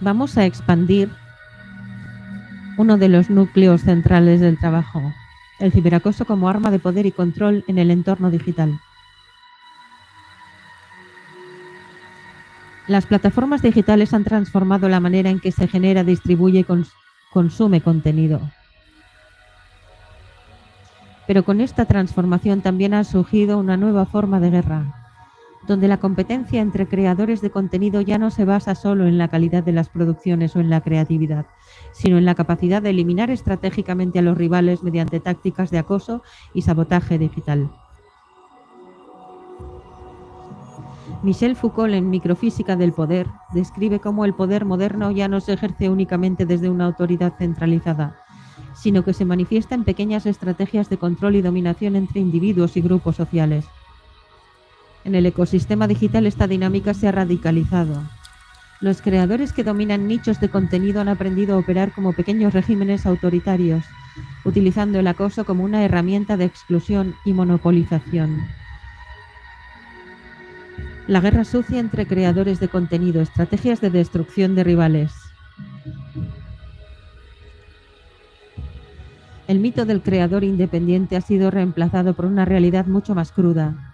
Vamos a expandir uno de los núcleos centrales del trabajo, el ciberacoso como arma de poder y control en el entorno digital. Las plataformas digitales han transformado la manera en que se genera, distribuye y consume contenido. Pero con esta transformación también ha surgido una nueva forma de guerra, donde la competencia entre creadores de contenido ya no se basa solo en la calidad de las producciones o en la creatividad, sino en la capacidad de eliminar estratégicamente a los rivales mediante tácticas de acoso y sabotaje digital. Michel Foucault, en Microfísica del poder, describe cómo el poder moderno ya no se ejerce únicamente desde una autoridad centralizada, sino que se manifiesta en pequeñas estrategias de control y dominación entre individuos y grupos sociales. En el ecosistema digital esta dinámica se ha radicalizado. Los creadores que dominan nichos de contenido han aprendido a operar como pequeños regímenes autoritarios, utilizando el acoso como una herramienta de exclusión y monopolización. La guerra sucia entre creadores de contenido, estrategias de destrucción de rivales. El mito del creador independiente ha sido reemplazado por una realidad mucho más cruda.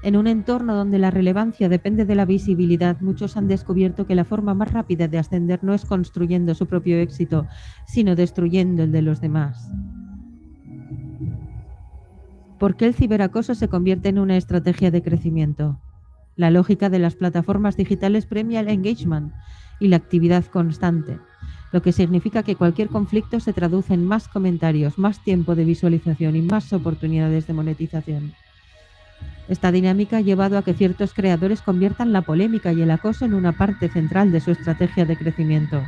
En un entorno donde la relevancia depende de la visibilidad, muchos han descubierto que la forma más rápida de ascender no es construyendo su propio éxito, sino destruyendo el de los demás. ¿Por qué el ciberacoso se convierte en una estrategia de crecimiento? La lógica de las plataformas digitales premia el engagement y la actividad constante, lo que significa que cualquier conflicto se traduce en más comentarios, más tiempo de visualización y más oportunidades de monetización. Esta dinámica ha llevado a que ciertos creadores conviertan la polémica y el acoso en una parte central de su estrategia de crecimiento.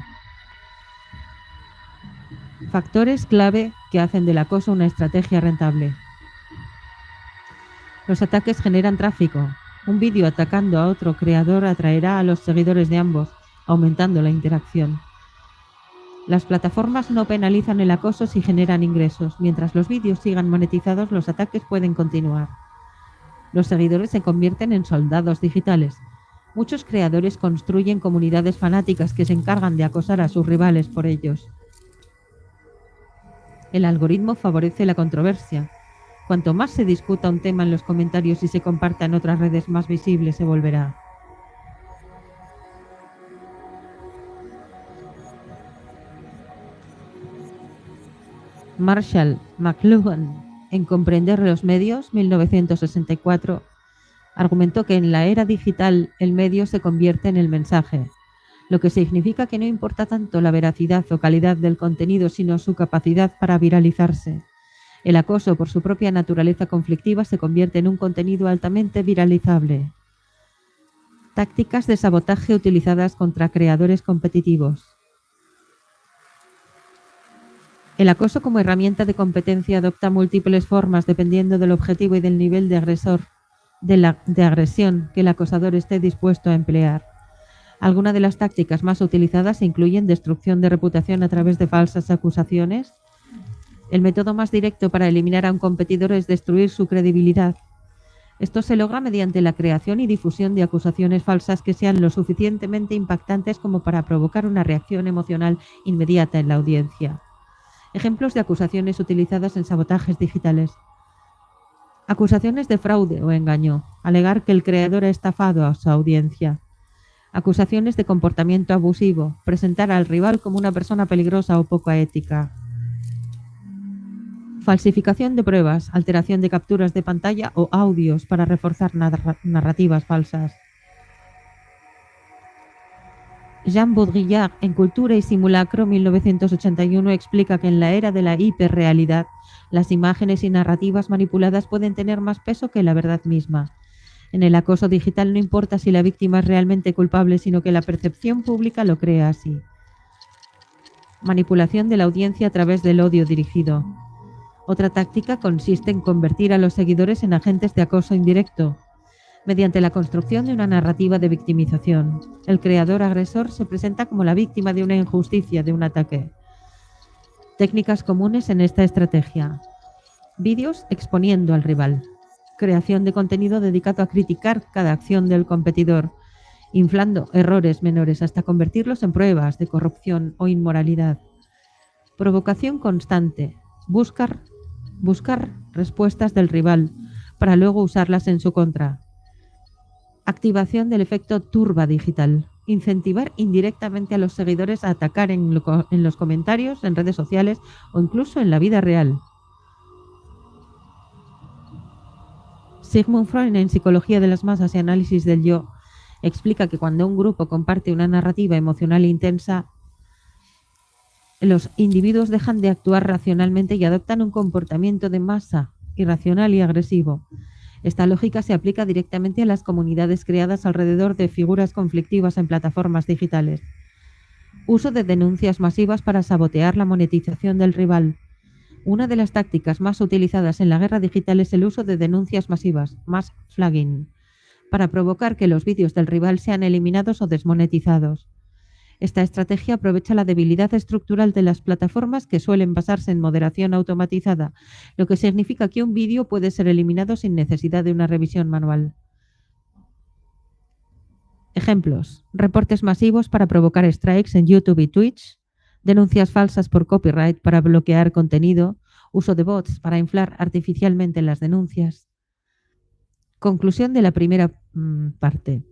Factores clave que hacen del acoso una estrategia rentable. Los ataques generan tráfico. Un vídeo atacando a otro creador atraerá a los seguidores de ambos, aumentando la interacción. Las plataformas no penalizan el acoso si generan ingresos. Mientras los vídeos sigan monetizados, los ataques pueden continuar. Los seguidores se convierten en soldados digitales. Muchos creadores construyen comunidades fanáticas que se encargan de acosar a sus rivales por ellos. El algoritmo favorece la controversia. Cuanto más se discuta un tema en los comentarios y se comparta en otras redes, más visible se volverá. Marshall McLuhan, en Comprender los medios, 1964, Argumentó que en la era digital el medio se convierte en el mensaje, lo que significa que no importa tanto la veracidad o calidad del contenido, sino su capacidad para viralizarse. El acoso, por su propia naturaleza conflictiva, se convierte en un contenido altamente viralizable. Tácticas de sabotaje utilizadas contra creadores competitivos. El acoso como herramienta de competencia adopta múltiples formas dependiendo del objetivo y del nivel de agresión que el acosador esté dispuesto a emplear. Algunas de las tácticas más utilizadas incluyen destrucción de reputación a través de falsas acusaciones. El método más directo para eliminar a un competidor es destruir su credibilidad. Esto se logra mediante la creación y difusión de acusaciones falsas que sean lo suficientemente impactantes como para provocar una reacción emocional inmediata en la audiencia. Ejemplos de acusaciones utilizadas en sabotajes digitales. Acusaciones de fraude o engaño. Alegar que el creador ha estafado a su audiencia. Acusaciones de comportamiento abusivo. Presentar al rival como una persona peligrosa o poco ética. Falsificación de pruebas, alteración de capturas de pantalla o audios para reforzar narrativas falsas. Jean Baudrillard, en Cultura y Simulacro, 1981, explica que en la era de la hiperrealidad, las imágenes y narrativas manipuladas pueden tener más peso que la verdad misma. En el acoso digital no importa si la víctima es realmente culpable, sino que la percepción pública lo crea así. Manipulación de la audiencia a través del odio dirigido. Otra táctica consiste en convertir a los seguidores en agentes de acoso indirecto, mediante la construcción de una narrativa de victimización. El creador agresor se presenta como la víctima de una injusticia, de un ataque. Técnicas comunes en esta estrategia. Vídeos exponiendo al rival. Creación de contenido dedicado a criticar cada acción del competidor, inflando errores menores hasta convertirlos en pruebas de corrupción o inmoralidad. Provocación constante. Buscar respuestas del rival para luego usarlas en su contra. Activación del efecto turba digital. Incentivar indirectamente a los seguidores a atacar en los comentarios, en redes sociales o incluso en la vida real. Sigmund Freud, en Psicología de las Masas y Análisis del Yo, explica que cuando un grupo comparte una narrativa emocional intensa, los individuos dejan de actuar racionalmente y adoptan un comportamiento de masa, irracional y agresivo. Esta lógica se aplica directamente a las comunidades creadas alrededor de figuras conflictivas en plataformas digitales. Uso de denuncias masivas para sabotear la monetización del rival. Una de las tácticas más utilizadas en la guerra digital es el uso de denuncias masivas, mass flagging, para provocar que los vídeos del rival sean eliminados o desmonetizados. Esta estrategia aprovecha la debilidad estructural de las plataformas que suelen basarse en moderación automatizada, lo que significa que un vídeo puede ser eliminado sin necesidad de una revisión manual. Ejemplos: reportes masivos para provocar strikes en YouTube y Twitch, denuncias falsas por copyright para bloquear contenido, uso de bots para inflar artificialmente las denuncias. Conclusión de la primera parte.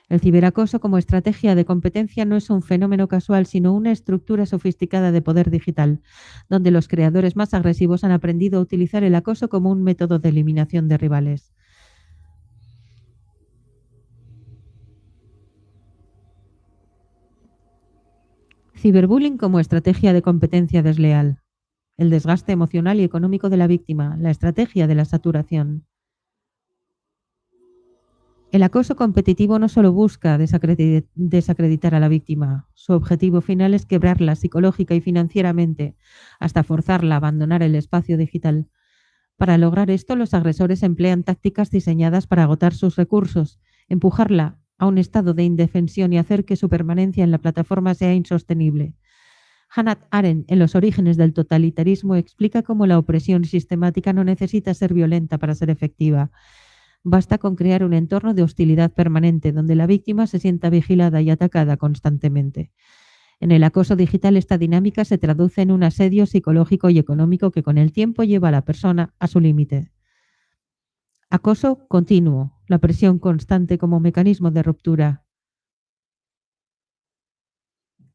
El ciberacoso como estrategia de competencia no es un fenómeno casual, sino una estructura sofisticada de poder digital, donde los creadores más agresivos han aprendido a utilizar el acoso como un método de eliminación de rivales. Ciberbullying como estrategia de competencia desleal. El desgaste emocional y económico de la víctima, la estrategia de la saturación. El acoso competitivo no solo busca desacreditar a la víctima, su objetivo final es quebrarla psicológica y financieramente, hasta forzarla a abandonar el espacio digital. Para lograr esto, los agresores emplean tácticas diseñadas para agotar sus recursos, empujarla a un estado de indefensión y hacer que su permanencia en la plataforma sea insostenible. Hannah Arendt, en Los orígenes del totalitarismo, explica cómo la opresión sistemática no necesita ser violenta para ser efectiva. Basta con crear un entorno de hostilidad permanente donde la víctima se sienta vigilada y atacada constantemente. En el acoso digital, esta dinámica se traduce en un asedio psicológico y económico que con el tiempo lleva a la persona a su límite. Acoso continuo, la presión constante como mecanismo de ruptura.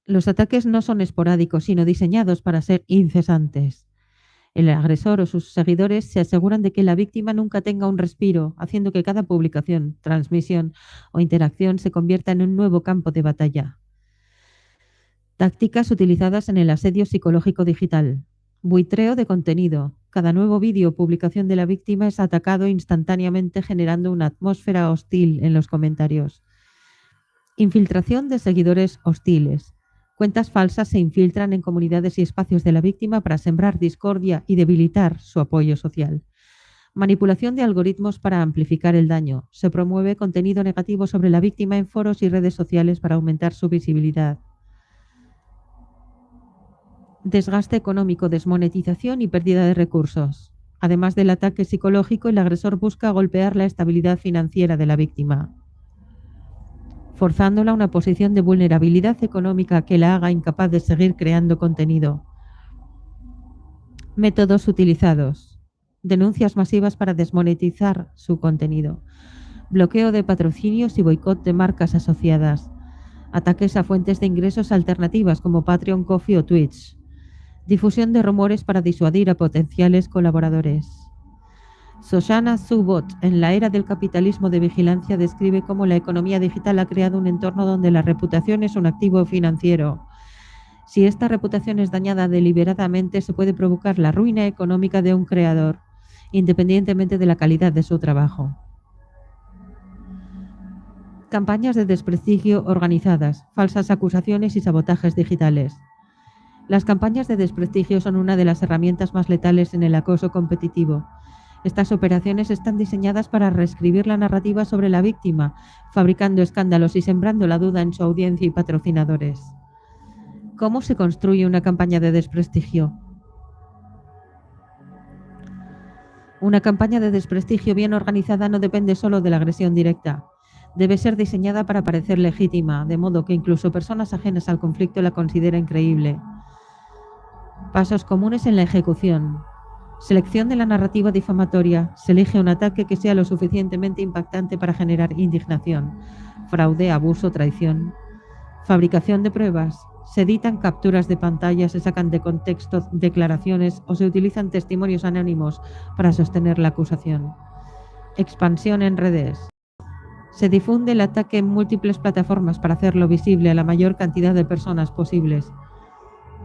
Los ataques no son esporádicos, sino diseñados para ser incesantes. El agresor o sus seguidores se aseguran de que la víctima nunca tenga un respiro, haciendo que cada publicación, transmisión o interacción se convierta en un nuevo campo de batalla. Tácticas utilizadas en el asedio psicológico digital. Buitreo de contenido. Cada nuevo vídeo o publicación de la víctima es atacado instantáneamente, generando una atmósfera hostil en los comentarios. Infiltración de seguidores hostiles. Cuentas falsas se infiltran en comunidades y espacios de la víctima para sembrar discordia y debilitar su apoyo social. Manipulación de algoritmos para amplificar el daño. Se promueve contenido negativo sobre la víctima en foros y redes sociales para aumentar su visibilidad. Desgaste económico, desmonetización y pérdida de recursos. Además del ataque psicológico, el agresor busca golpear la estabilidad financiera de la víctima, forzándola a una posición de vulnerabilidad económica que la haga incapaz de seguir creando contenido. Métodos utilizados. Denuncias masivas para desmonetizar su contenido. Bloqueo de patrocinios y boicot de marcas asociadas. Ataques a fuentes de ingresos alternativas como Patreon, Ko-fi o Twitch. Difusión de rumores para disuadir a potenciales colaboradores. Shoshana Zuboff, en la era del capitalismo de vigilancia, describe cómo la economía digital ha creado un entorno donde la reputación es un activo financiero. Si esta reputación es dañada deliberadamente, se puede provocar la ruina económica de un creador, independientemente de la calidad de su trabajo. Campañas de desprestigio organizadas, falsas acusaciones y sabotajes digitales. Las campañas de desprestigio son una de las herramientas más letales en el acoso competitivo. Estas operaciones están diseñadas para reescribir la narrativa sobre la víctima, fabricando escándalos y sembrando la duda en su audiencia y patrocinadores. ¿Cómo se construye una campaña de desprestigio? Una campaña de desprestigio bien organizada no depende solo de la agresión directa. Debe ser diseñada para parecer legítima, de modo que incluso personas ajenas al conflicto la consideren creíble. Pasos comunes en la ejecución. Selección de la narrativa difamatoria. Se elige un ataque que sea lo suficientemente impactante para generar indignación. Fraude, abuso, traición. Fabricación de pruebas. Se editan capturas de pantalla, se sacan de contexto declaraciones o se utilizan testimonios anónimos para sostener la acusación. Expansión en redes. Se difunde el ataque en múltiples plataformas para hacerlo visible a la mayor cantidad de personas posibles.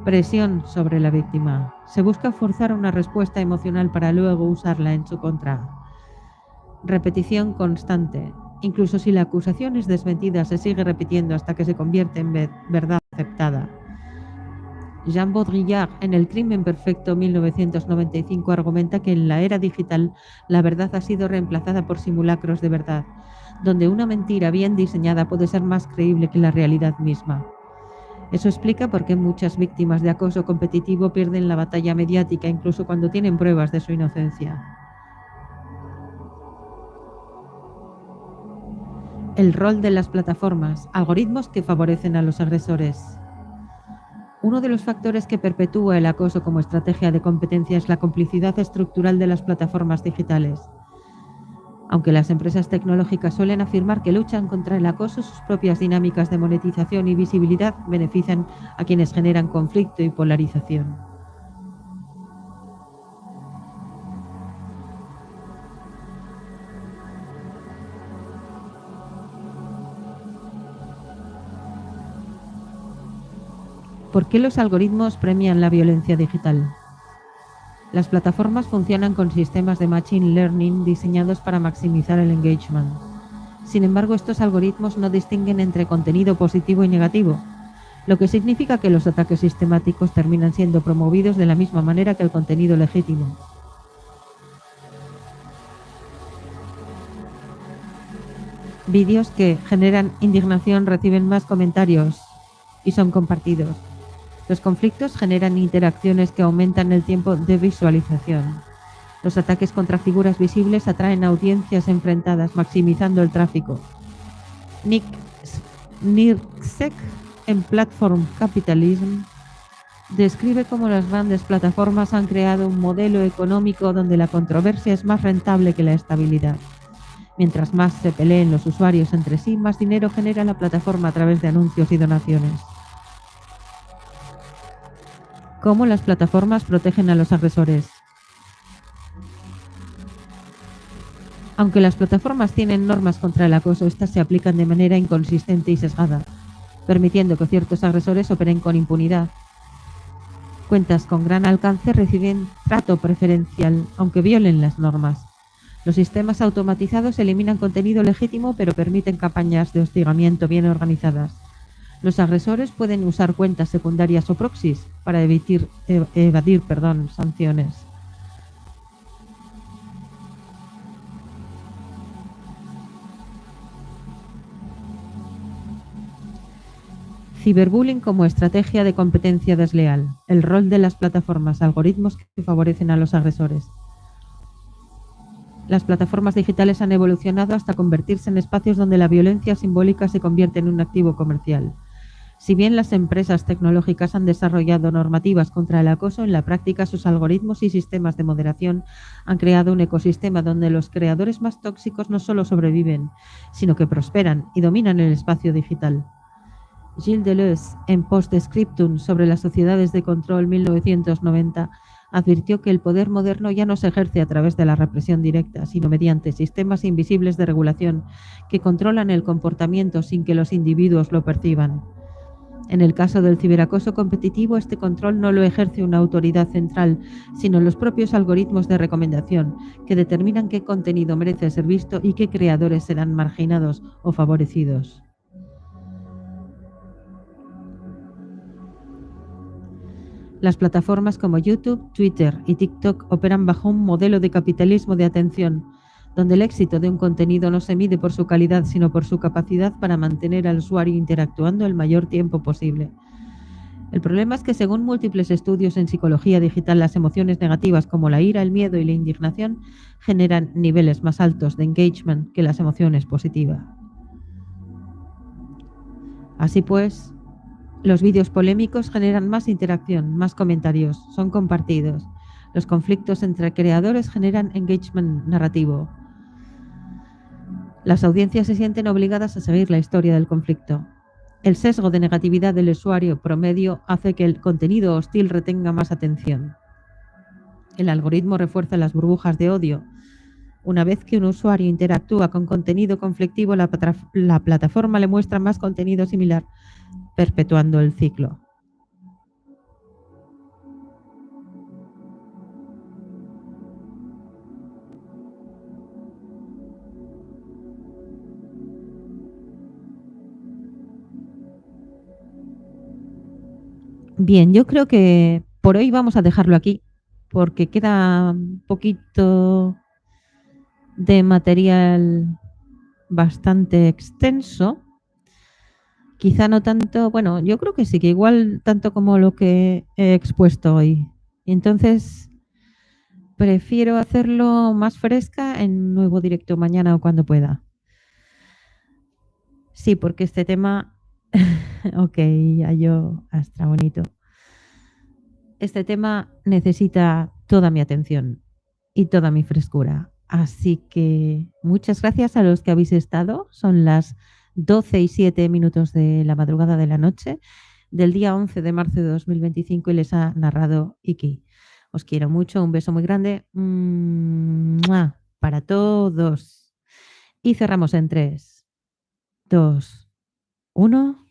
Presión sobre la víctima. Se busca forzar una respuesta emocional para luego usarla en su contra. Repetición constante. Incluso si la acusación es desmentida, se sigue repitiendo hasta que se convierte en verdad aceptada. Jean Baudrillard, en El crimen perfecto, 1995, argumenta que en la era digital la verdad ha sido reemplazada por simulacros de verdad, donde una mentira bien diseñada puede ser más creíble que la realidad misma. Eso explica por qué muchas víctimas de acoso competitivo pierden la batalla mediática incluso cuando tienen pruebas de su inocencia. El rol de las plataformas, algoritmos que favorecen a los agresores. Uno de los factores que perpetúa el acoso como estrategia de competencia es la complicidad estructural de las plataformas digitales. Aunque las empresas tecnológicas suelen afirmar que luchan contra el acoso, sus propias dinámicas de monetización y visibilidad benefician a quienes generan conflicto y polarización. ¿Por qué los algoritmos premian la violencia digital? Las plataformas funcionan con sistemas de machine learning diseñados para maximizar el engagement. Sin embargo, estos algoritmos no distinguen entre contenido positivo y negativo, lo que significa que los ataques sistemáticos terminan siendo promovidos de la misma manera que el contenido legítimo. Vídeos que generan indignación reciben más comentarios y son compartidos. Los conflictos generan interacciones que aumentan el tiempo de visualización. Los ataques contra figuras visibles atraen audiencias enfrentadas, maximizando el tráfico. Nick Nirksek, en Platform Capitalism, describe cómo las grandes plataformas han creado un modelo económico donde la controversia es más rentable que la estabilidad. Mientras más se peleen los usuarios entre sí, más dinero genera la plataforma a través de anuncios y donaciones. ¿Cómo las plataformas protegen a los agresores? Aunque las plataformas tienen normas contra el acoso, estas se aplican de manera inconsistente y sesgada, permitiendo que ciertos agresores operen con impunidad. Cuentas con gran alcance reciben trato preferencial, aunque violen las normas. Los sistemas automatizados eliminan contenido legítimo, pero permiten campañas de hostigamiento bien organizadas. Los agresores pueden usar cuentas secundarias o proxies para evadir sanciones. Ciberbullying como estrategia de competencia desleal. El rol de las plataformas, algoritmos que favorecen a los agresores. Las plataformas digitales han evolucionado hasta convertirse en espacios donde la violencia simbólica se convierte en un activo comercial. Si bien las empresas tecnológicas han desarrollado normativas contra el acoso, en la práctica sus algoritmos y sistemas de moderación han creado un ecosistema donde los creadores más tóxicos no solo sobreviven, sino que prosperan y dominan el espacio digital. Gilles Deleuze, en Post-Scriptum sobre las sociedades de control 1990, advirtió que el poder moderno ya no se ejerce a través de la represión directa, sino mediante sistemas invisibles de regulación que controlan el comportamiento sin que los individuos lo perciban. En el caso del ciberacoso competitivo, este control no lo ejerce una autoridad central, sino los propios algoritmos de recomendación, que determinan qué contenido merece ser visto y qué creadores serán marginados o favorecidos. Las plataformas como YouTube, Twitter y TikTok operan bajo un modelo de capitalismo de atención, donde el éxito de un contenido no se mide por su calidad, sino por su capacidad para mantener al usuario interactuando el mayor tiempo posible. El problema es que, según múltiples estudios en psicología digital, las emociones negativas como la ira, el miedo y la indignación generan niveles más altos de engagement que las emociones positivas. Así pues, los vídeos polémicos generan más interacción, más comentarios, son compartidos. Los conflictos entre creadores generan engagement narrativo. Las audiencias se sienten obligadas a seguir la historia del conflicto. El sesgo de negatividad del usuario promedio hace que el contenido hostil retenga más atención. El algoritmo refuerza las burbujas de odio. Una vez que un usuario interactúa con contenido conflictivo, la plataforma le muestra más contenido similar, perpetuando el ciclo. Bien, yo creo que por hoy vamos a dejarlo aquí, porque queda un poquito de material bastante extenso. Quizá no tanto, bueno, yo creo que sí, que igual tanto como lo que he expuesto hoy. Entonces, prefiero hacerlo más fresca en nuevo directo mañana o cuando pueda. Sí, porque este tema, ok, ya yo, hasta bonito. Este tema necesita toda mi atención y toda mi frescura. Así que muchas gracias a los que habéis estado. Son las 12:07 de la madrugada de la noche del día 11 de marzo de 2025 y les ha narrado Iki. Os quiero mucho, un beso muy grande para todos. Y cerramos en 3, 2, 1.